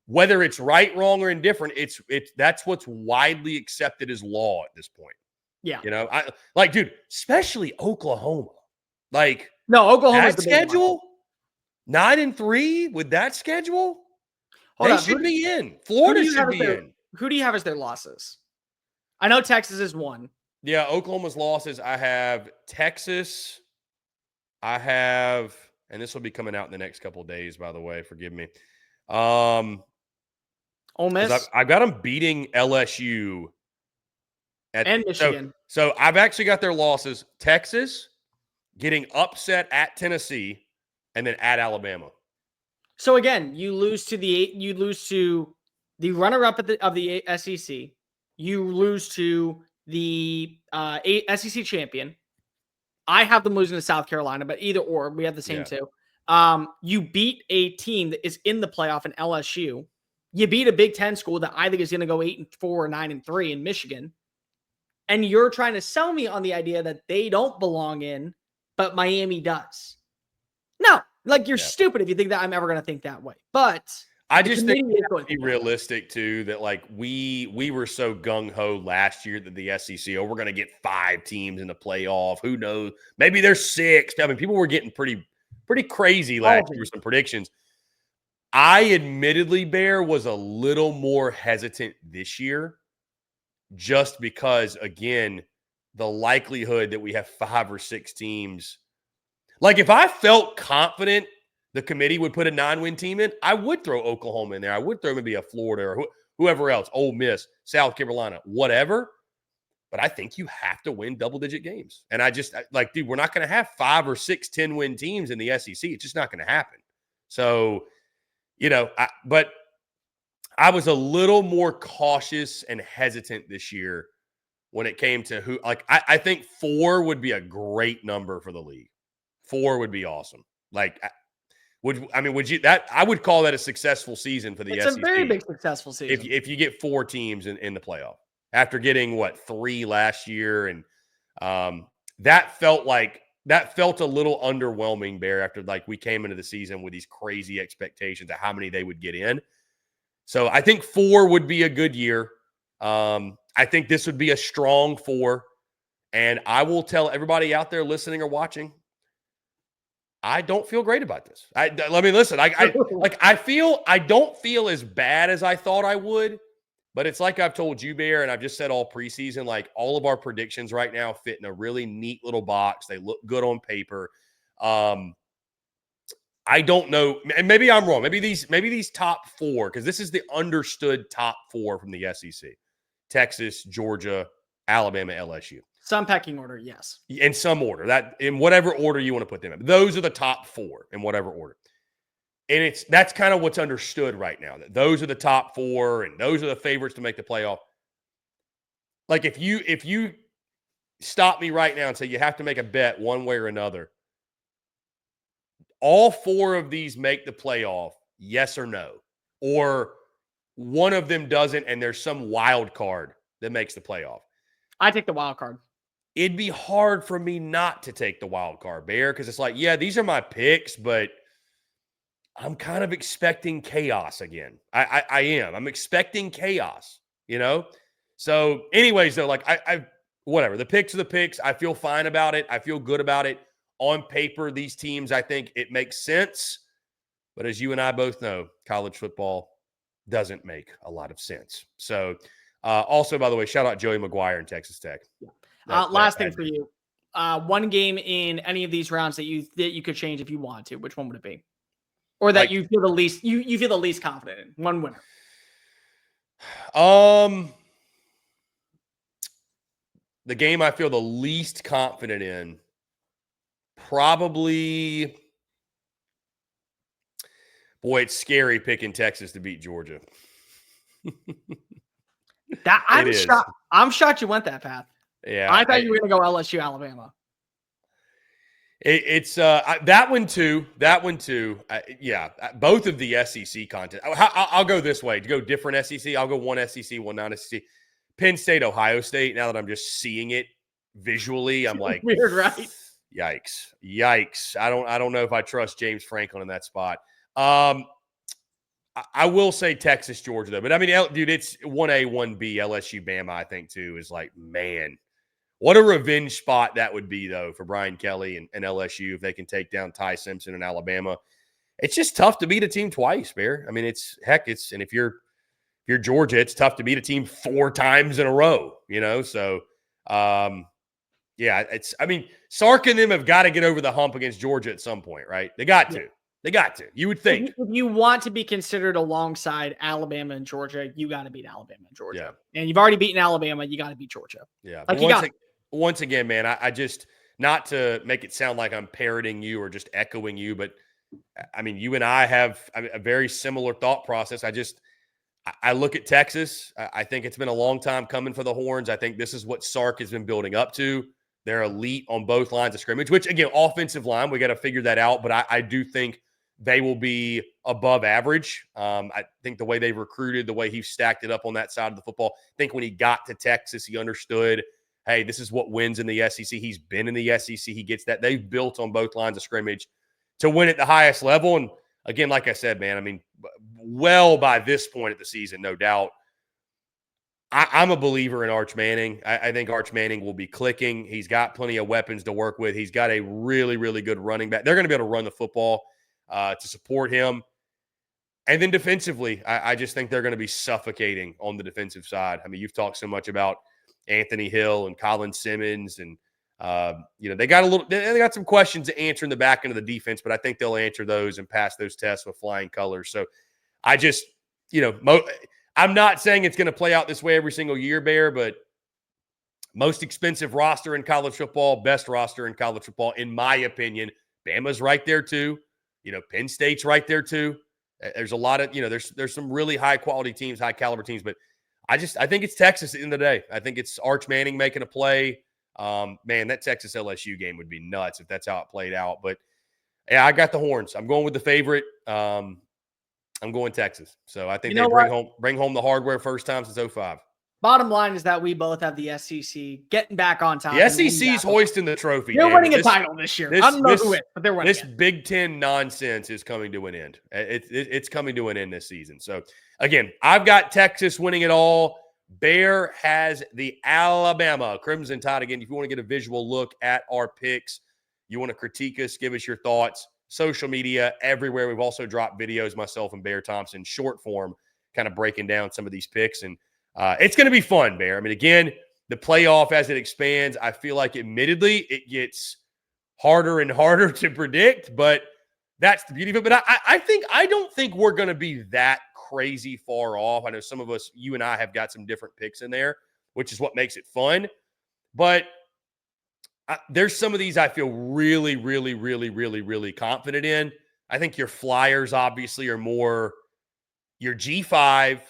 whether it's right, wrong, or indifferent, it's that's what's widely accepted as law at this point. Yeah. You know, dude, especially Oklahoma. Like, no, Oklahoma's that the schedule, 9-3 with that schedule, they should be in. Florida should be in. Who do you have as their losses? I know Texas is 1. Yeah, Oklahoma's losses. I have Texas. I have, and this will be coming out in the next couple of days, by the way. Forgive me. Ole Miss. I've got them beating LSU and Michigan. So I've actually got their losses: Texas getting upset at Tennessee, and then at Alabama. So again, you lose to the runner-up of the SEC. You lose to the SEC champion. I have them losing to South Carolina, but either or, we have the same two. You beat a team that is in the playoff in LSU. You beat a Big Ten school that I think is going to go 8-4 or 9-3 in Michigan. And you're trying to sell me on the idea that they don't belong in, but Miami does. No, like you're stupid if you think that I'm ever going to think that way. But I just think we have to be realistic too, that like we were so gung-ho last year that the SEC, we're going to get 5 teams in the playoff. Who knows? Maybe there's 6. I mean, people were getting pretty crazy last year with some predictions. I admittedly, Bear, was a little more hesitant this year just because, again, the likelihood that we have 5 or 6 teams. Like if I felt confident the committee would put a 9-win team in, I would throw Oklahoma in there. I would throw maybe a Florida or whoever else, Ole Miss, South Carolina, whatever. But I think you have to win double-digit games. And I just, like, dude, we're not going to have 5 or 6 10-win teams in the SEC. It's just not going to happen. So, but I was a little more cautious and hesitant this year when it came to who, like, I think 4 would be a great number for the league. 4 would be awesome. Like, I would call that a successful season for the SEC. It's a very big successful season. If you get 4 teams in the playoff after getting 3 last year. And that felt a little underwhelming, Bear, after like we came into the season with these crazy expectations of how many they would get in. So I think 4 would be a good year. I think this would be a strong 4. And I will tell everybody out there listening or watching, I don't feel great about this. Let me listen. I don't feel as bad as I thought I would, but it's like I've told you, Bear, and I've just said all preseason, like all of our predictions right now fit in a really neat little box. They look good on paper. I don't know, and maybe I'm wrong. Maybe these top 4, because this is the understood top 4 from the SEC: Texas, Georgia, Alabama, LSU. Some pecking order, yes. In some order, that in whatever order you want to put them in. Those are the top 4 in whatever order. And that's kind of what's understood right now, that those are the top 4 and those are the favorites to make the playoff. Like if you stop me right now and say you have to make a bet one way or another, all 4 of these make the playoff, yes or no? Or one of them doesn't and there's some wild card that makes the playoff. I take the wild card. It'd be hard for me not to take the wild card, Bear, because it's like, yeah, these are my picks, but I'm kind of expecting chaos again. I am. I'm expecting chaos, So anyways, though, like whatever. The picks are the picks. I feel fine about it. I feel good about it. On paper, these teams, I think it makes sense. But as you and I both know, college football doesn't make a lot of sense. So also, by the way, shout out Joey McGuire in Texas Tech. Yeah. Last thing for you. One game in any of these rounds that you could change if you want to. Which one would it be? Or that you feel the least you feel the least confident in? One winner. The game I feel the least confident in, probably. Boy, it's scary picking Texas to beat Georgia. I'm shocked you went that path. Yeah, I thought you were going to go LSU, Alabama. It's that one too. Yeah, both of the SEC content. I'll go this way to go different SEC. I'll go one SEC, one non-SEC. Penn State, Ohio State. Now that I'm just seeing it visually, I'm like, weird, right? Yikes! I don't know if I trust James Franklin in that spot. I will say Texas, Georgia though. But I mean, dude, it's 1A, 1B, LSU, Bama. I think too is like, man. What a revenge spot that would be, though, for Brian Kelly and LSU if they can take down Ty Simpson in Alabama. It's just tough to beat a team twice, Bear. I mean, and if you're Georgia, it's tough to beat a team 4 times in a row, So, Sark and them have got to get over the hump against Georgia at some point, right? They got to. They got to. You would think. If you want to be considered alongside Alabama and Georgia, you got to beat Alabama and Georgia. Yeah. And you've already beaten Alabama. You got to beat Georgia. Yeah. Like once again, man, I just, not to make it sound like I'm parroting you or just echoing you, but I mean, you and I have a very similar thought process. I look at Texas. I think it's been a long time coming for the Horns. I think this is what Sark has been building up to. They're elite on both lines of scrimmage, which, again, offensive line, we got to figure that out. But I do think they will be above average. I think the way they've recruited, the way he stacked it up on that side of the football, I think when he got to Texas, he understood, hey, this is what wins in the SEC. He's been in the SEC. He gets that. They've built on both lines of scrimmage to win at the highest level. And again, like I said, man, I mean, well by this point of the season, no doubt, I'm a believer in Arch Manning. I think Arch Manning will be clicking. He's got plenty of weapons to work with. He's got a really, really good running back. They're going to be able to run the football to support him. And then defensively, I just think they're going to be suffocating on the defensive side. I mean, you've talked so much about Anthony Hill and Colin Simmons, and they got some questions to answer in the back end of the defense, but I think they'll answer those and pass those tests with flying colors. So I just, I'm not saying it's going to play out this way every single year, Bear, but most expensive roster in college football, best roster in college football, in my opinion. Bama's right there too. Penn State's right there too. There's a lot of, there's some really high quality teams, high caliber teams, but I think it's Texas at the end of the day. I think it's Arch Manning making a play. Man, that Texas LSU game would be nuts if that's how it played out. But yeah, I got the horns. I'm going with the favorite. I'm going Texas. So I think they bring home the hardware first time since 2005. Bottom line is that we both have the SEC getting back on top. The SEC's hoisting the trophy. They're winning a title this year. I don't know who it, but they're winning. This Big Ten nonsense is coming to an end. It's coming to an end this season. So again, I've got Texas winning it all. Bear has the Alabama Crimson Tide. Again, if you want to get a visual look at our picks, you want to critique us, give us your thoughts. Social media, everywhere. We've also dropped videos, myself and Bear Thompson, short form, kind of breaking down some of these picks. And it's going to be fun, Bear. I mean, again, the playoff as it expands, I feel like admittedly it gets harder and harder to predict, but that's the beauty of it. But I don't think we're going to be that crazy far off. I know some of us, you and I, have got some different picks in there, which is what makes it fun. But there's some of these I feel really, really, really, really, really confident in. I think your Flyers obviously are more your G5,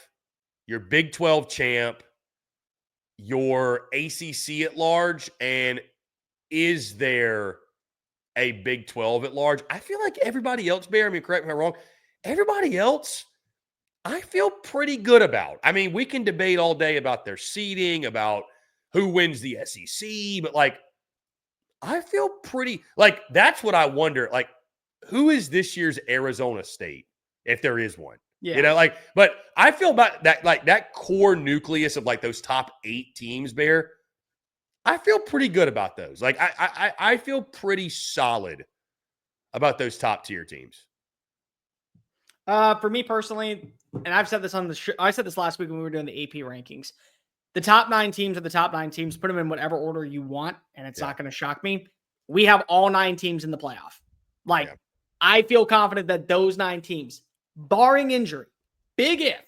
your Big 12 champ, your ACC at large, and is there a Big 12 at large? I feel like everybody else, Bear, I mean, correct me if I'm wrong, everybody else I feel pretty good about. I mean, we can debate all day about their seeding, about who wins the SEC, but I feel pretty, that's what I wonder. Who is this year's Arizona State, if there is one? Yeah. But I feel about that, that core nucleus of those top 8 teams, Bear, I feel pretty good about those. I feel pretty solid about those top tier teams. For me personally, and I've said this on the show, I said this last week when we were doing the AP rankings. The top 9 teams are the top 9 teams. Put them in whatever order you want, and it's not going to shock me. We have all 9 teams in the playoff. I feel confident that those 9 teams, barring injury, big if,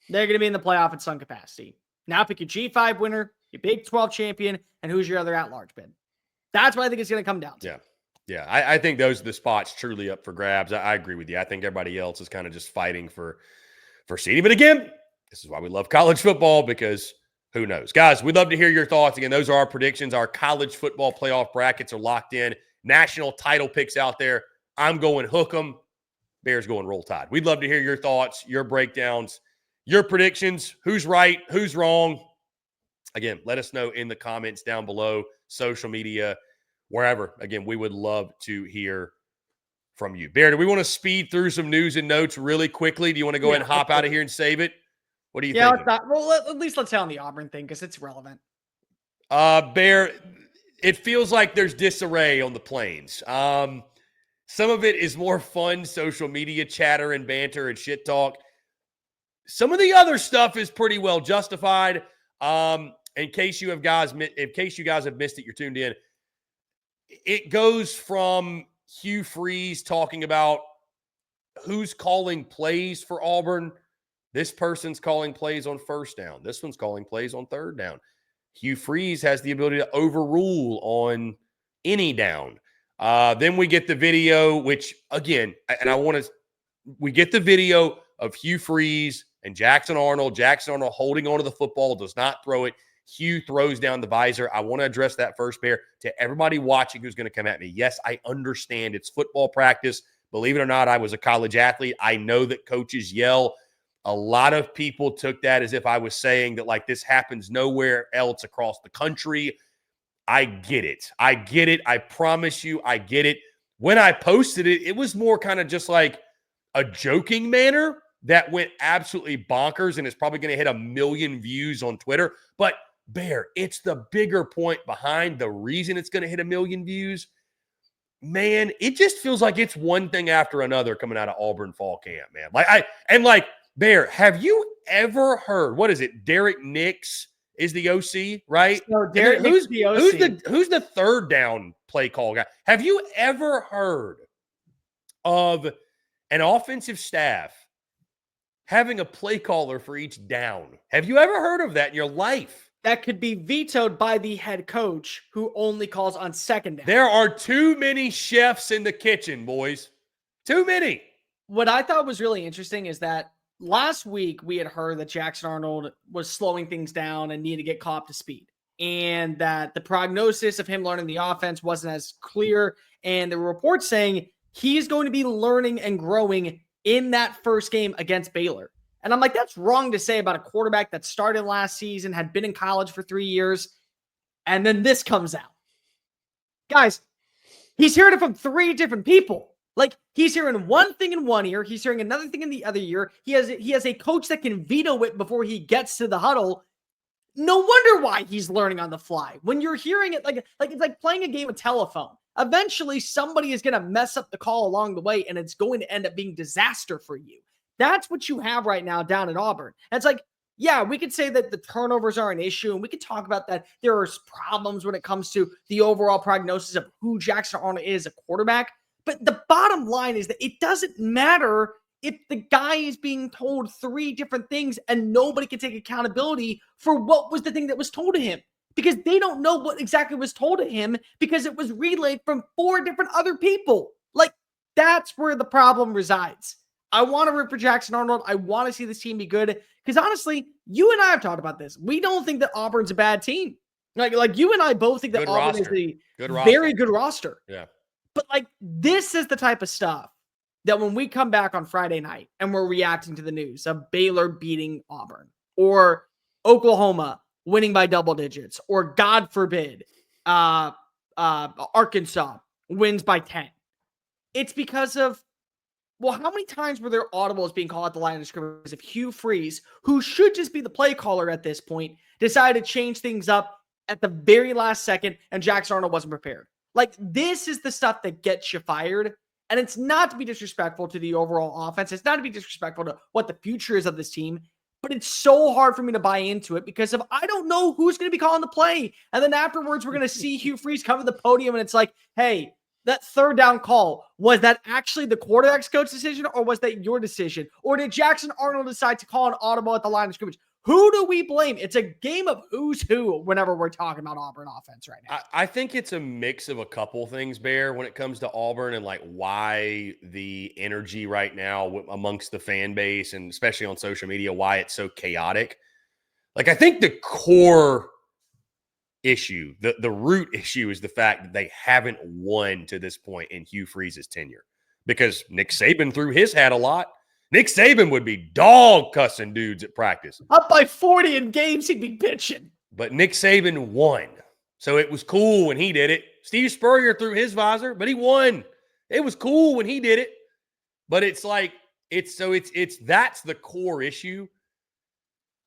they're going to be in the playoff at some capacity. Now pick your G5 winner, your Big 12 champion, and who's your other at-large bid. That's what I think it's going to come down to. Yeah. I think those are the spots truly up for grabs. I agree with you. I think everybody else is kind of just fighting for seeding. But again, this is why we love college football, because who knows? Guys, we'd love to hear your thoughts. Again, those are our predictions. Our college football playoff brackets are locked in. National title picks out there. I'm going hook 'em. Bears going roll tide. We'd love to hear your thoughts, your breakdowns, your predictions. Who's right? Who's wrong? Again, let us know in the comments down below, social media, wherever. Again, we would love to hear from you. Bear, do we want to speed through some news and notes really quickly? Do you want to go ahead and hop out of here and save it? What do you think? At least let's hit on the Auburn thing because it's relevant. Bear, it feels like there's disarray on the plains. Some of it is more fun social media chatter and banter and shit talk. Some of the other stuff is pretty well justified. In case you guys have missed it, you're tuned in. It goes from Hugh Freeze talking about who's calling plays for Auburn. This person's calling plays on first down. This one's calling plays on third down. Hugh Freeze has the ability to overrule on any down. Then we get the video, which again, we get the video of Hugh Freeze and Jackson Arnold. Jackson Arnold holding onto the football, does not throw it. Hugh throws down the visor. I want to address that first, Bear, to everybody watching who's going to come at me. Yes, I understand it's football practice. Believe it or not, I was a college athlete. I know that coaches yell. A lot of people took that as if I was saying that like this happens nowhere else across the country. I get it. I get it. I promise you, I get it. When I posted it, it was more kind of just like a joking manner that went absolutely bonkers and is probably going to hit 1 million views on Twitter. But Bear, it's the bigger point behind the reason it's going to hit 1 million views. Man, it just feels like it's one thing after another coming out of Auburn fall camp, man. Bear, have you ever heard, what is it? Derek Nix is the OC, right? So Derek Nix is the OC. Who's the third down play call guy? Have you ever heard of an offensive staff having a play caller for each down? Have you ever heard of that in your life? That could be vetoed by the head coach who only calls on second down. There are too many chefs in the kitchen, boys. Too many. What I thought was really interesting is that last week we had heard that Jackson Arnold was slowing things down and needed to get caught up to speed, and that the prognosis of him learning the offense wasn't as clear. And there were reports saying he's going to be learning and growing in that first game against Baylor. And I'm like, that's wrong to say about a quarterback that started last season, had been in college for 3 years, and then this comes out. Guys, he's hearing it from 3 different people. Like, he's hearing one thing in one ear, he's hearing another thing in the other ear. He has a coach that can veto it before he gets to the huddle. No wonder why he's learning on the fly. When you're hearing it, like it's like playing a game of telephone. Eventually, somebody is going to mess up the call along the way, and it's going to end up being disaster for you. That's what you have right now down at Auburn. And it's like, yeah, we could say that the turnovers are an issue, and we could talk about that. There are problems when it comes to the overall prognosis of who Jackson Arnold is as a quarterback. But the bottom line is that it doesn't matter if the guy is being told 3 different things and nobody can take accountability for what was the thing that was told to him, because they don't know what exactly was told to him because it was relayed from 4 different other people. Like, that's where the problem resides. I want to root for Jackson Arnold. I want to see this team be good because honestly, you and I have talked about this. We don't think that Auburn's a bad team. Like you and I both think that Auburn is a very good roster. Yeah. But like, this is the type of stuff that when we come back on Friday night and we're reacting to the news of Baylor beating Auburn or Oklahoma winning by double digits, or God forbid, Arkansas wins by 10. It's because of, well, how many times were there audibles being called at the line of scrimmage if Hugh Freeze, who should just be the play caller at this point, decided to change things up at the very last second and Jackson Arnold wasn't prepared? Like, this is the stuff that gets you fired. And it's not to be disrespectful to the overall offense. It's not to be disrespectful to what the future is of this team. But it's so hard for me to buy into it because I don't know who's going to be calling the play. And then afterwards, we're going to see Hugh Freeze come to the podium and it's like, hey, that third down call, was that actually the quarterback's coach decision, or was that your decision? Or did Jackson Arnold decide to call an audible at the line of scrimmage? Who do we blame? It's a game of who's who whenever we're talking about Auburn offense right now. I think it's a mix of a couple things, Bear, when it comes to Auburn and like why the energy right now amongst the fan base and especially on social media, why it's so chaotic. Like, I think the core issue, the root issue is the fact that they haven't won to this point in Hugh Freeze's tenure, because Nick Saban threw his hat a lot. Nick Saban would be dog cussing dudes at practice. Up by 40 in games, he'd be pitching. But Nick Saban won. So it was cool when he did it. Steve Spurrier threw his visor, but he won. It was cool when he did it. But it's like, that's the core issue.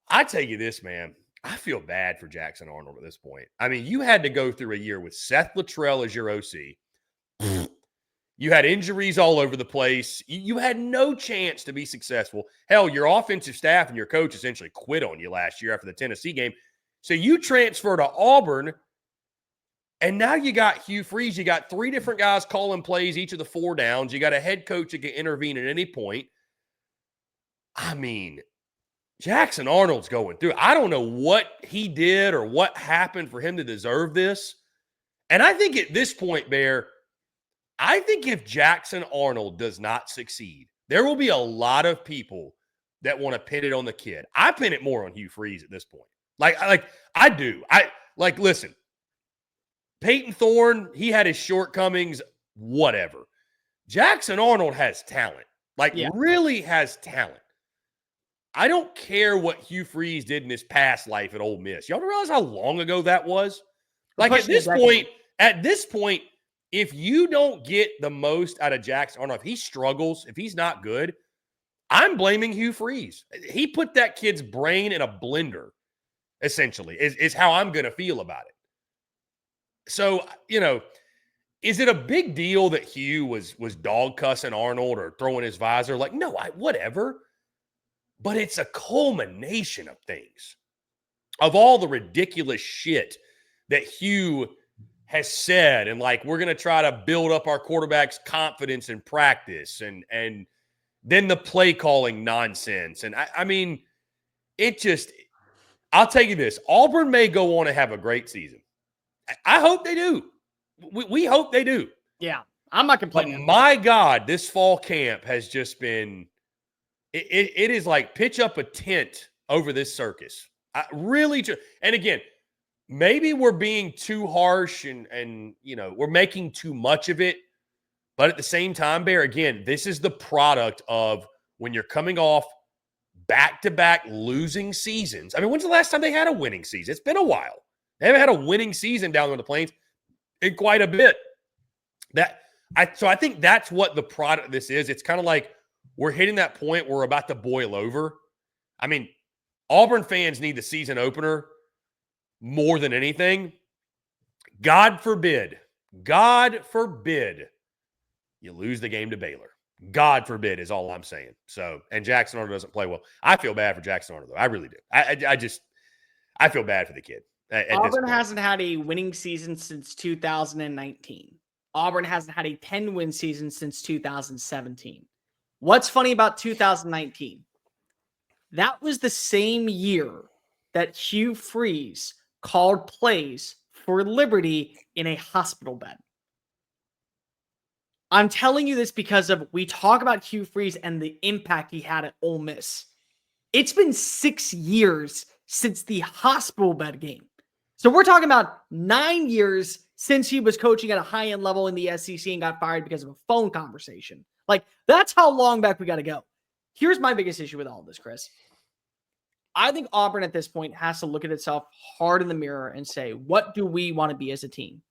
I tell you this, man, I feel bad for Jackson Arnold at this point. I mean, you had to go through a year with Seth Luttrell as your OC. You had injuries all over the place. You had no chance to be successful. Hell, your offensive staff and your coach essentially quit on you last year after the Tennessee game. So you transfer to Auburn, and now you got Hugh Freeze. You got 3 different guys calling plays each of the 4 downs. You got a head coach that can intervene at any point. I mean, Jackson Arnold's going through it. I don't know what he did or what happened for him to deserve this. And I think at this point, Bear, I think if Jackson Arnold does not succeed, there will be a lot of people that want to pin it on the kid. I pin it more on Hugh Freeze at this point. Like I do. Listen, Peyton Thorne, he had his shortcomings, whatever. Jackson Arnold has talent. Really has talent. I don't care what Hugh Freeze did in his past life at Ole Miss. Y'all realize how long ago that was? Like at this point, if you don't get the most out of Jackson Arnold, if he struggles, if he's not good, I'm blaming Hugh Freeze. He put that kid's brain in a blender, essentially, is how I'm going to feel about it. So, is it a big deal that Hugh was dog cussing Arnold or throwing his visor? Like, no, whatever. But it's a culmination of things, of all the ridiculous shit that Hugh has said. And like, we're going to try to build up our quarterback's confidence in practice and then the play calling nonsense. And I mean, I'll tell you this, Auburn may go on and have a great season. I hope they do. We hope they do. Yeah, I'm not complaining. But my God, this fall camp has just been, it is like pitch up a tent over this circus. And again, maybe we're being too harsh and we're making too much of it. But at the same time, Bear, again, this is the product of when you're coming off back-to-back losing seasons. I mean, when's the last time they had a winning season? It's been a while. They haven't had a winning season down on the Plains in quite a bit. So I think that's what the product of this is. It's kind of like we're hitting that point where we're about to boil over. I mean, Auburn fans need the season opener more than anything. God forbid you lose the game to Baylor. God forbid is all I'm saying. So, and Jackson Arnold doesn't play well. I feel bad for Jackson Arnold, though. I really do. I feel bad for the kid. Auburn hasn't had a winning season since 2019. Auburn hasn't had a 10-win season since 2017. What's funny about 2019? That was the same year that Hugh Freeze called plays for Liberty in a hospital bed. I'm telling you this because we talk about Hugh Freeze and the impact he had at Ole Miss. It's been 6 years since the hospital bed game. So we're talking about 9 years since he was coaching at a high-end level in the SEC and got fired because of a phone conversation. Like, that's how long back we got to go. Here's my biggest issue with all of this, Chris. I think Auburn at this point has to look at itself hard in the mirror and say, what do we want to be as a team?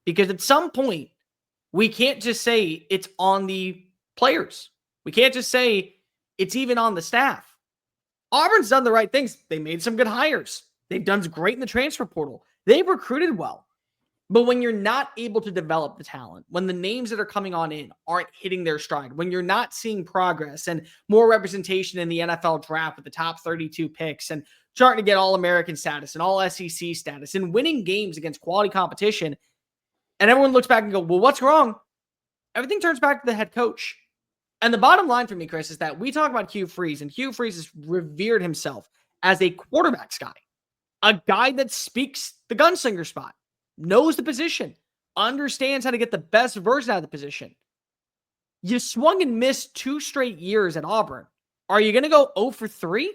Because at some point, we can't just say it's on the players. We can't just say it's even on the staff. Auburn's done the right things. They made some good hires. They've done great in the transfer portal. They've recruited well. But when you're not able to develop the talent, when the names that are coming on in aren't hitting their stride, when you're not seeing progress and more representation in the NFL draft with the top 32 picks and starting to get All-American status and All-SEC status and winning games against quality competition, and everyone looks back and go, well, what's wrong? Everything turns back to the head coach. And the bottom line for me, Chris, is that we talk about Hugh Freeze, and Hugh Freeze has revered himself as a quarterbacks guy, a guy that speaks the gunslinger spot, knows the position, understands how to get the best version out of the position. You swung and missed 2 straight years at Auburn. Are you going to go 0 for 3?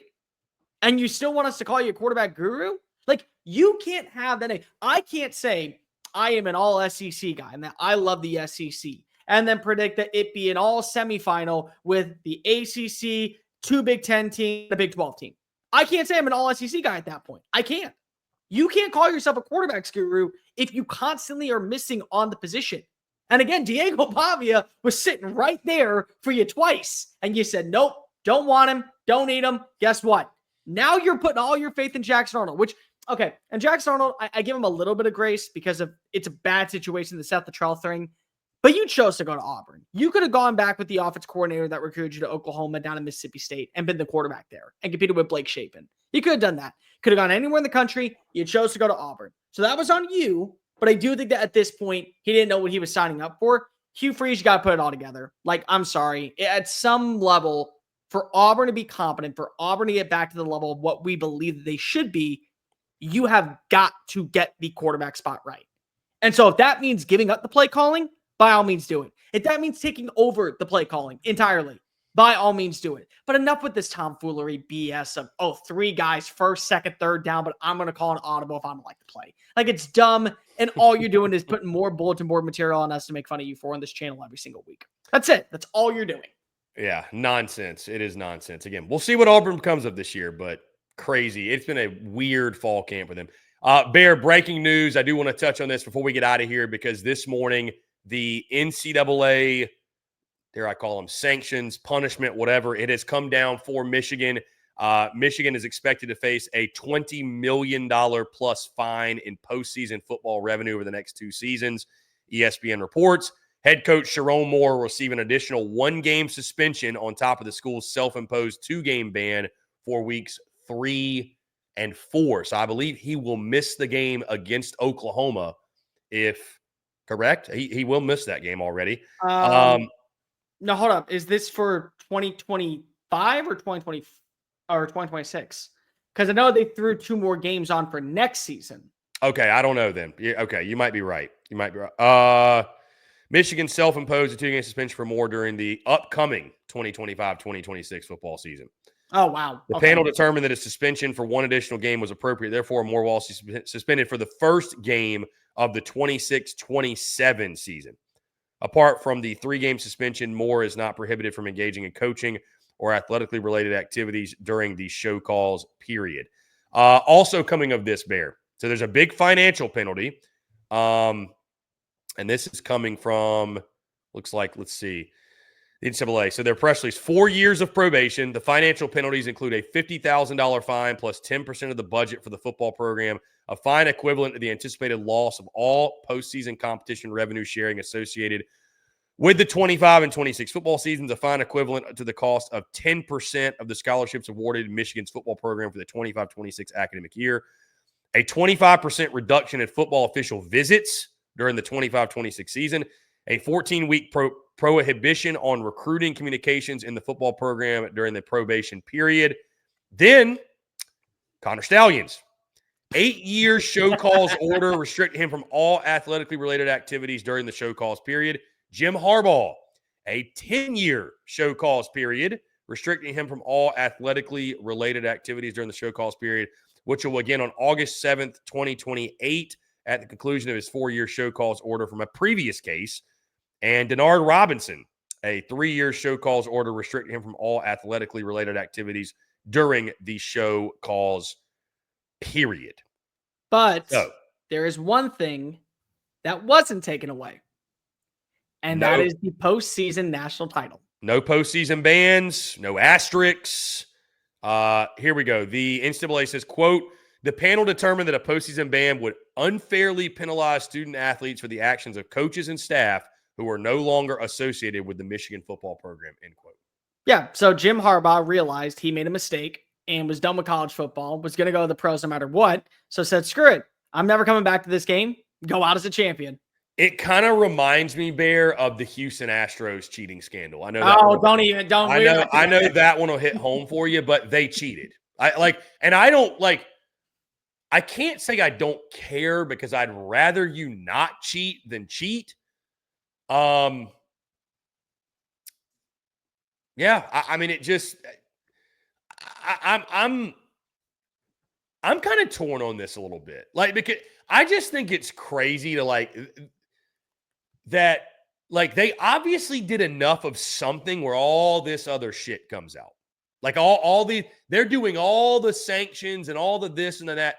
And you still want us to call you a quarterback guru? Like, you can't have that. I can't say I am an all SEC guy and that I love the SEC and then predict that it be an all semifinal with the ACC, 2 Big Ten teams, the Big 12 team. I can't say I'm an all SEC guy at that point. I can't. You can't call yourself a quarterback guru if you constantly are missing on the position. And again, Diego Pavia was sitting right there for you twice. And you said, nope, don't want him, don't need him. Guess what? Now you're putting all your faith in Jackson Arnold, which, okay, and Jackson Arnold, I give him a little bit of grace because of it's a bad situation, the Seth Luttrell thing. But you chose to go to Auburn. You could have gone back with the offense coordinator that recruited you to Oklahoma down in Mississippi State and been the quarterback there and competed with Blake Shapen. You could have done that. Could have gone anywhere in the country. You chose to go to Auburn. So that was on you. But I do think that at this point, he didn't know what he was signing up for. Hugh Freeze, you got to put it all together. Like, I'm sorry. At some level, for Auburn to be competent, for Auburn to get back to the level of what we believe that they should be, you have got to get the quarterback spot right. And so if that means giving up the play calling, by all means do it. If that means taking over the play calling entirely, by all means do it. But enough with this tomfoolery BS of, 3 guys, first, second, third down, but I'm going to call an audible if I don't like the play. Like, it's dumb, and all you're doing is putting more bulletin board material on us to make fun of you for on this channel every single week. That's it. That's all you're doing. Yeah, nonsense. It is nonsense. Again, we'll see what Auburn becomes of this year, but crazy. It's been a weird fall camp with them. Bear, breaking news. I do want to touch on this before we get out of here because this morning the NCAA, dare I call them sanctions, punishment, whatever, it has come down for Michigan. Michigan is expected to face a $20 million plus fine in postseason football revenue over the next 2 seasons, ESPN reports. Head coach Sharon Moore will receive an additional 1-game suspension on top of the school's self-imposed 2-game ban for weeks 3 and 4. So I believe he will miss the game against Oklahoma if correct. He will miss that game already. No, hold up. Is this for 2025 or 2020 or 2026? Because I know they threw 2 more games on for next season. Okay, I don't know then. Okay, you might be right. You might be right. Michigan self-imposed a 2-game suspension for Moore during the upcoming 2025-2026 football season. Oh, wow. The panel determined that a suspension for 1 additional game was appropriate. Therefore, Moore was suspended for the first game of the 26-27 season. Apart from the 3-game suspension, Moore is not prohibited from engaging in coaching or athletically related activities during the show calls period. Also coming of this, Bear. So there's a big financial penalty. And this is coming from, looks like, let's see, the NCAA. So their press release, 4 years of probation. The financial penalties include a $50,000 fine plus 10% of the budget for the football program, a fine equivalent to the anticipated loss of all postseason competition revenue sharing associated with the 25 and 26 football seasons, a fine equivalent to the cost of 10% of the scholarships awarded in Michigan's football program for the 25-26 academic year, a 25% reduction in football official visits during the 25-26 season, a 14-week prohibition on recruiting communications in the football program during the probation period. Then, Connor Stallions, 8-year show cause order restricting him from all athletically related activities during the show cause period. Jim Harbaugh, a 10-year show cause period restricting him from all athletically related activities during the show cause period, which will begin on August 7th, 2028, at the conclusion of his 4-year show cause order from a previous case. And Denard Robinson, a 3-year show cause order restricting him from all athletically related activities during the show cause period. But there is one thing that wasn't taken away, and that is the postseason national title. No postseason bans, no asterisks. Here we go. The NCAA says, quote, the panel determined that a postseason ban would unfairly penalize student athletes for the actions of coaches and staff who are no longer associated with the Michigan football program, end quote. Yeah, so Jim Harbaugh realized he made a mistake and was done with college football, was going to go to the pros no matter what, so said, screw it. I'm never coming back to this game. Go out as a champion. It kind of reminds me, Bear, of the Houston Astros cheating scandal. I know. I know that one will hit home for you, but they cheated. I can't say I don't care because I'd rather you not cheat than cheat. Yeah, I mean, it just, I'm kind of torn on this a little bit, because I just think it's crazy to that they obviously did enough of something where all this other shit comes out. They're doing all the sanctions and all the this and the that.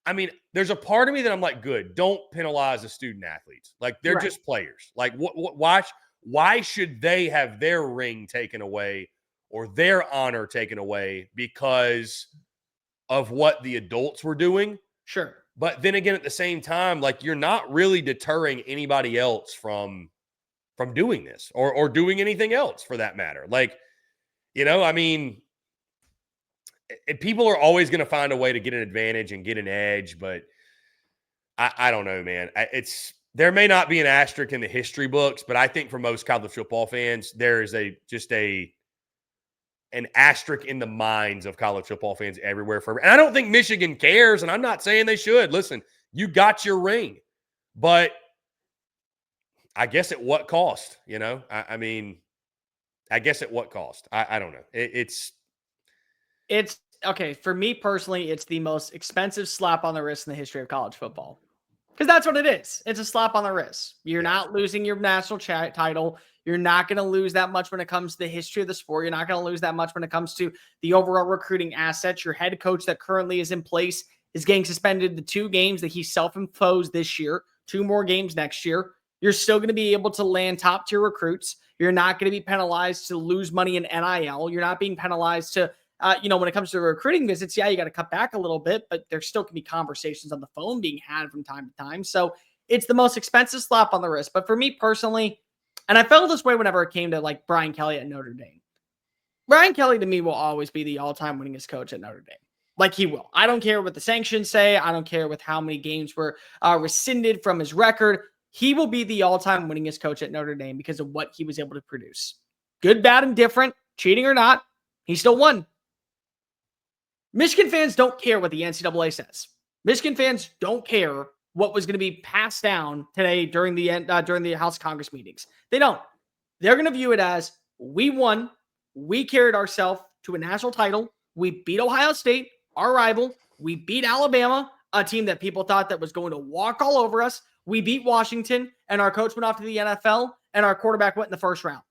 I mean, there's a part of me that I'm like, good, don't penalize the student athletes. They're just players. Why should they have their ring taken away or their honor taken away because of what the adults were doing? Sure. But then again, at the same time, you're not really deterring anybody else from doing this or doing anything else for that matter. I mean, people are always going to find a way to get an advantage and get an edge, but I don't know, man. There may not be an asterisk in the history books, but I think for most college football fans, there is an asterisk in the minds of college football fans everywhere. And I don't think Michigan cares, and I'm not saying they should. Listen, you got your ring, but I guess at what cost? I mean, I guess at what cost? I don't know. It's okay. For me personally, it's the most expensive slap on the wrist in the history of college football. Because that's what it is. It's a slap on the wrist. You're not losing your national title. You're not going to lose that much when it comes to the history of the sport. You're not going to lose that much when it comes to the overall recruiting assets. Your head coach that currently is in place is getting suspended the 2 games that he self-imposed this year, 2 more games next year. You're still going to be able to land top-tier recruits. You're not going to be penalized to lose money in NIL. You're not being penalized to, when it comes to recruiting visits, you got to cut back a little bit, but there still can be conversations on the phone being had from time to time. So it's the most expensive slap on the wrist. But for me personally, and I felt this way whenever it came to like Brian Kelly at Notre Dame. Brian Kelly to me will always be the all-time winningest coach at Notre Dame. Like he will. I don't care what the sanctions say. I don't care with how many games were rescinded from his record. He will be the all-time winningest coach at Notre Dame because of what he was able to produce. Good, bad, and different, cheating or not, he still won. Michigan fans don't care what the NCAA says. Michigan fans don't care what was going to be passed down today during the House of Congress meetings. They don't. They're going to view it as we won. We carried ourselves to a national title. We beat Ohio State, our rival. We beat Alabama, a team that people thought that was going to walk all over us. We beat Washington, and our coach went off to the NFL, and our quarterback went in the first round.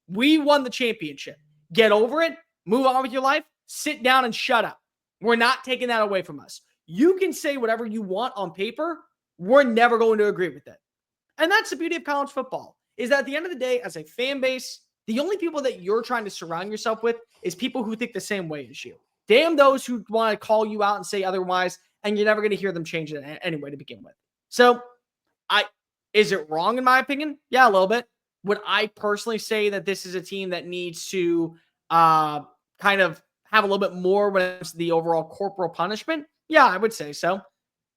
We won the championship. Get over it. Move on with your life. Sit down and shut up. We're not taking that away from us. You can say whatever you want on paper. We're never going to agree with it. And that's the beauty of college football, is that at the end of the day, as a fan base, the only people that you're trying to surround yourself with is people who think the same way as you. Damn those who want to call you out and say otherwise, and you're never going to hear them change it anyway to begin with. So, is it wrong in my opinion? Yeah, a little bit. Would I personally say that this is a team that needs to kind of have a little bit more when it comes to the overall corporal punishment? Yeah, I would say so.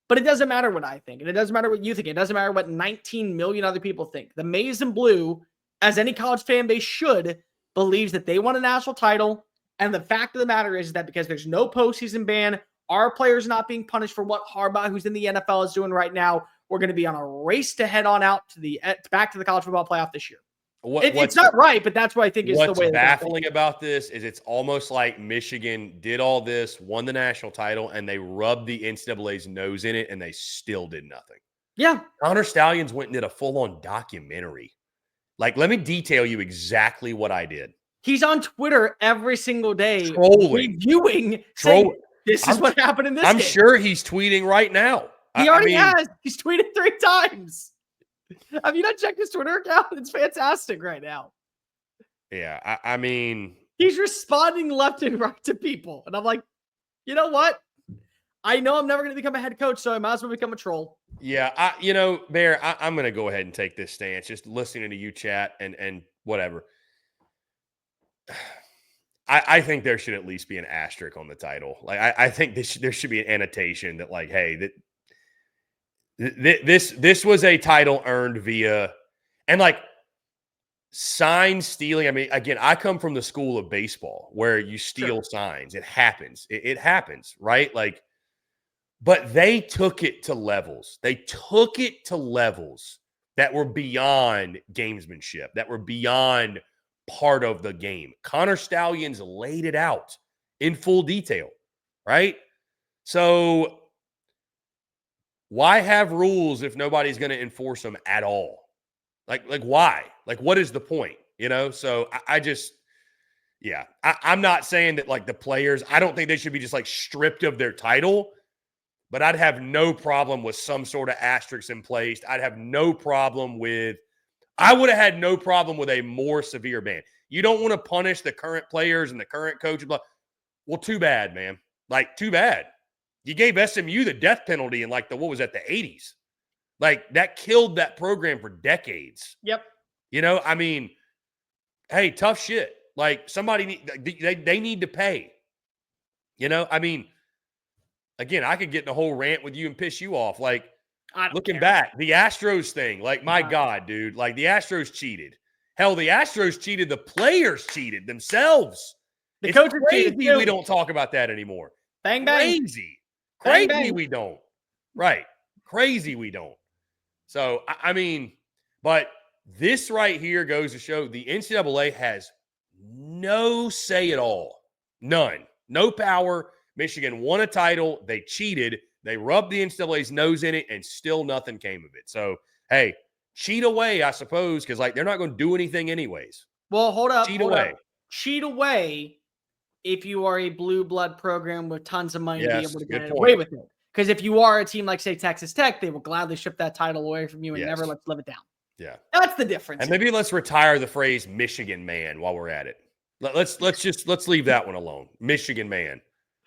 But it doesn't matter what I think. And it doesn't matter what you think. It doesn't matter what 19 million other people think. The Maize and Blue, as any college fan base should, believes that they won a national title. And the fact of the matter is that because there's no postseason ban, our players not being punished for what Harbaugh, who's in the NFL, is doing right now, we're going to be on a race to head on out to back to the college football playoff this year. It's not right, but that's what I think is the way. What's baffling about this is it's almost like Michigan did all this, won the national title, and they rubbed the NCAA's nose in it, and they still did nothing. Yeah. Connor Stallions went and did a full-on documentary. Like, let me detail you exactly what I did. He's on Twitter every single day, trolling, reviewing, saying, this is what happened in this game. I'm sure he's tweeting right now. He already has. He's tweeted 3 times. Have you not checked his Twitter account? It's fantastic right now. Yeah, I mean, he's responding left and right to people. And I'm like, you know what? I know I'm never going to become a head coach, so I might as well become a troll. Yeah, Bear, I'm going to go ahead and take this stance, just listening to you chat and whatever. I think there should at least be an asterisk on the title. Like, I think there should be an annotation that, like, hey, this was a title earned via, and like sign stealing. I mean, again, I come from the school of baseball where you steal signs. It happens. It happens, right? Like, but they took it to levels. They took it to levels that were beyond gamesmanship, that were beyond part of the game. Connor Stallions laid it out in full detail, right? So why have rules if nobody's going to enforce them at all? Like why? Like, what is the point? So I just, yeah, I'm not saying that like the players, I don't think they should be just like stripped of their title, but I'd have no problem with some sort of asterisk in place. I would have no problem with a more severe ban. You don't want to punish the current players and the current coach. Well, too bad, man. Like, too bad. You gave SMU the death penalty in like the 80s. Like, that killed that program for decades. Yep. I mean, hey, tough shit. Like, they need to pay. I mean, again, I could get in a whole rant with you and piss you off. Like, looking back, the Astros thing, like, my God, dude, like the Astros cheated. Hell, the Astros cheated. The players cheated themselves. The coach cheated. We don't talk about that anymore. Bang, bang. Crazy we don't. Right. Crazy we don't. So, I mean, but this right here goes to show the NCAA has no say at all. None. No power. Michigan won a title. They cheated. They rubbed the NCAA's nose in it, and still nothing came of it. So, hey, cheat away, I suppose, because like they're not going to do anything anyways. Well, hold up. Cheat away. Cheat away if you are a blue blood program with tons of money to be able to get away with it. Because if you are a team like, say, Texas Tech, they will gladly ship that title away from you and never let's live it down. Yeah. That's the difference. And maybe let's retire the phrase Michigan man while we're at it. Let's leave that one alone. Michigan man,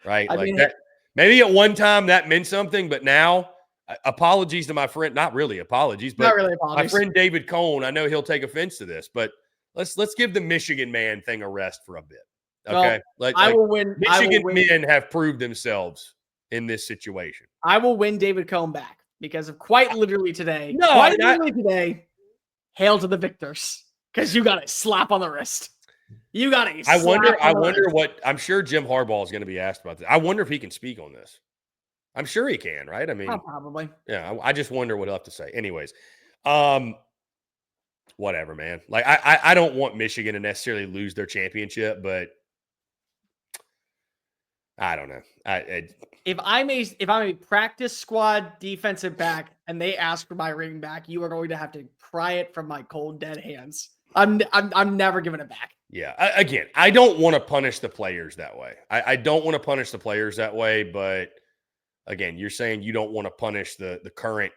right? I mean, that, maybe at one time that meant something, but now apologies to my friend, not really apologies, but my friend David Cohn, I know he'll take offense to this, but let's give the Michigan man thing a rest for a bit. Okay. Well, I will win. Michigan men have proved themselves in this situation. I will win David Cohn back because of quite literally today. Hail to the victors. Because you got a slap on the wrist. You got a slap on the wrist. I wonder what I'm sure Jim Harbaugh is going to be asked about this. I wonder if he can speak on this. I'm sure he can, right? I mean, probably. Yeah, I just wonder what he'll have to say. Anyways, whatever, man. Like I don't want Michigan to necessarily lose their championship, but I don't know. If I'm a practice squad defensive back and they ask for my ring back, you are going to have to pry it from my cold dead hands. I'm never giving it back. Yeah. Again, I don't want to punish the players that way. I don't want to punish the players that way, but again, you're saying you don't want to punish the current.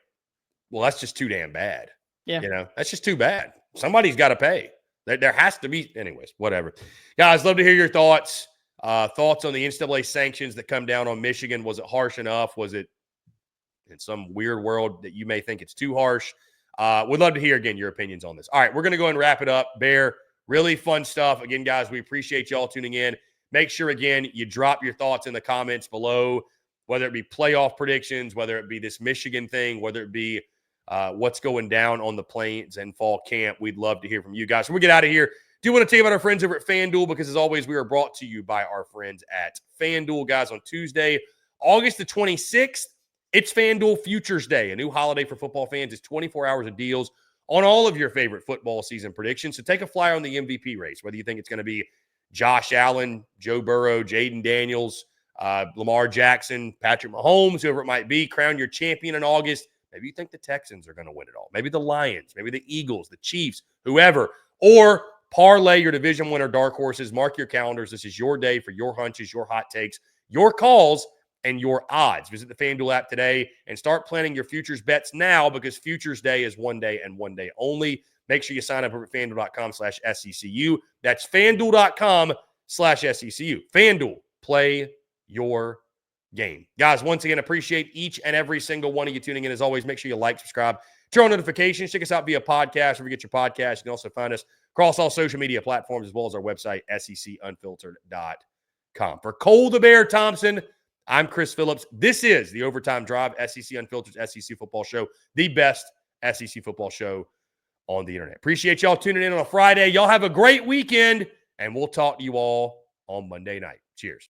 Well, that's just too damn bad. Yeah. You know, that's just too bad. Somebody's got to pay. There has to be. Anyways, whatever. Guys, love to hear your thoughts. Thoughts on the NCAA sanctions that come down on Michigan. Was it harsh enough? Was it in some weird world that you may think it's too harsh? Would love to hear, again, your opinions on this. All right, we're going to go and wrap it up. Bear, really fun stuff. Again, guys, we appreciate y'all tuning in. Make sure, again, you drop your thoughts in the comments below, whether it be playoff predictions, whether it be this Michigan thing, whether it be what's going down on the Plains and fall camp. We'd love to hear from you guys. So we get out of here. Do want to tell you about our friends over at FanDuel because, as always, we are brought to you by our friends at FanDuel. Guys, on Tuesday, August the 26th, it's FanDuel Futures Day, a new holiday for football fans. It's 24 hours of deals on all of your favorite football season predictions. So take a flyer on the MVP race, whether you think it's going to be Josh Allen, Joe Burrow, Jaden Daniels, Lamar Jackson, Patrick Mahomes, whoever it might be. Crown your champion in August. Maybe you think the Texans are going to win it all. Maybe the Lions, maybe the Eagles, the Chiefs, whoever. Or parlay your division winner dark horses. Mark your calendars. This is your day for your hunches, your hot takes, your calls, and your odds. Visit the FanDuel app today and start planning your futures bets now because Futures Day is one day and one day only. Make sure you sign up at FanDuel.com/SECU. That's FanDuel.com/SECU. FanDuel, play your game. Guys, once again, appreciate each and every single one of you tuning in. As always, make sure you like, subscribe, turn on notifications. Check us out via podcast. Wherever you get your podcast, you can also find us across all social media platforms as well as our website, SECUnfiltered.com. For Cole the Bear Thompson, I'm Chris Phillips. This is the Overtime Drive, SEC Unfiltered SEC Football Show, the best SEC football show on the internet. Appreciate y'all tuning in on a Friday. Y'all have a great weekend, and we'll talk to you all on Monday night. Cheers.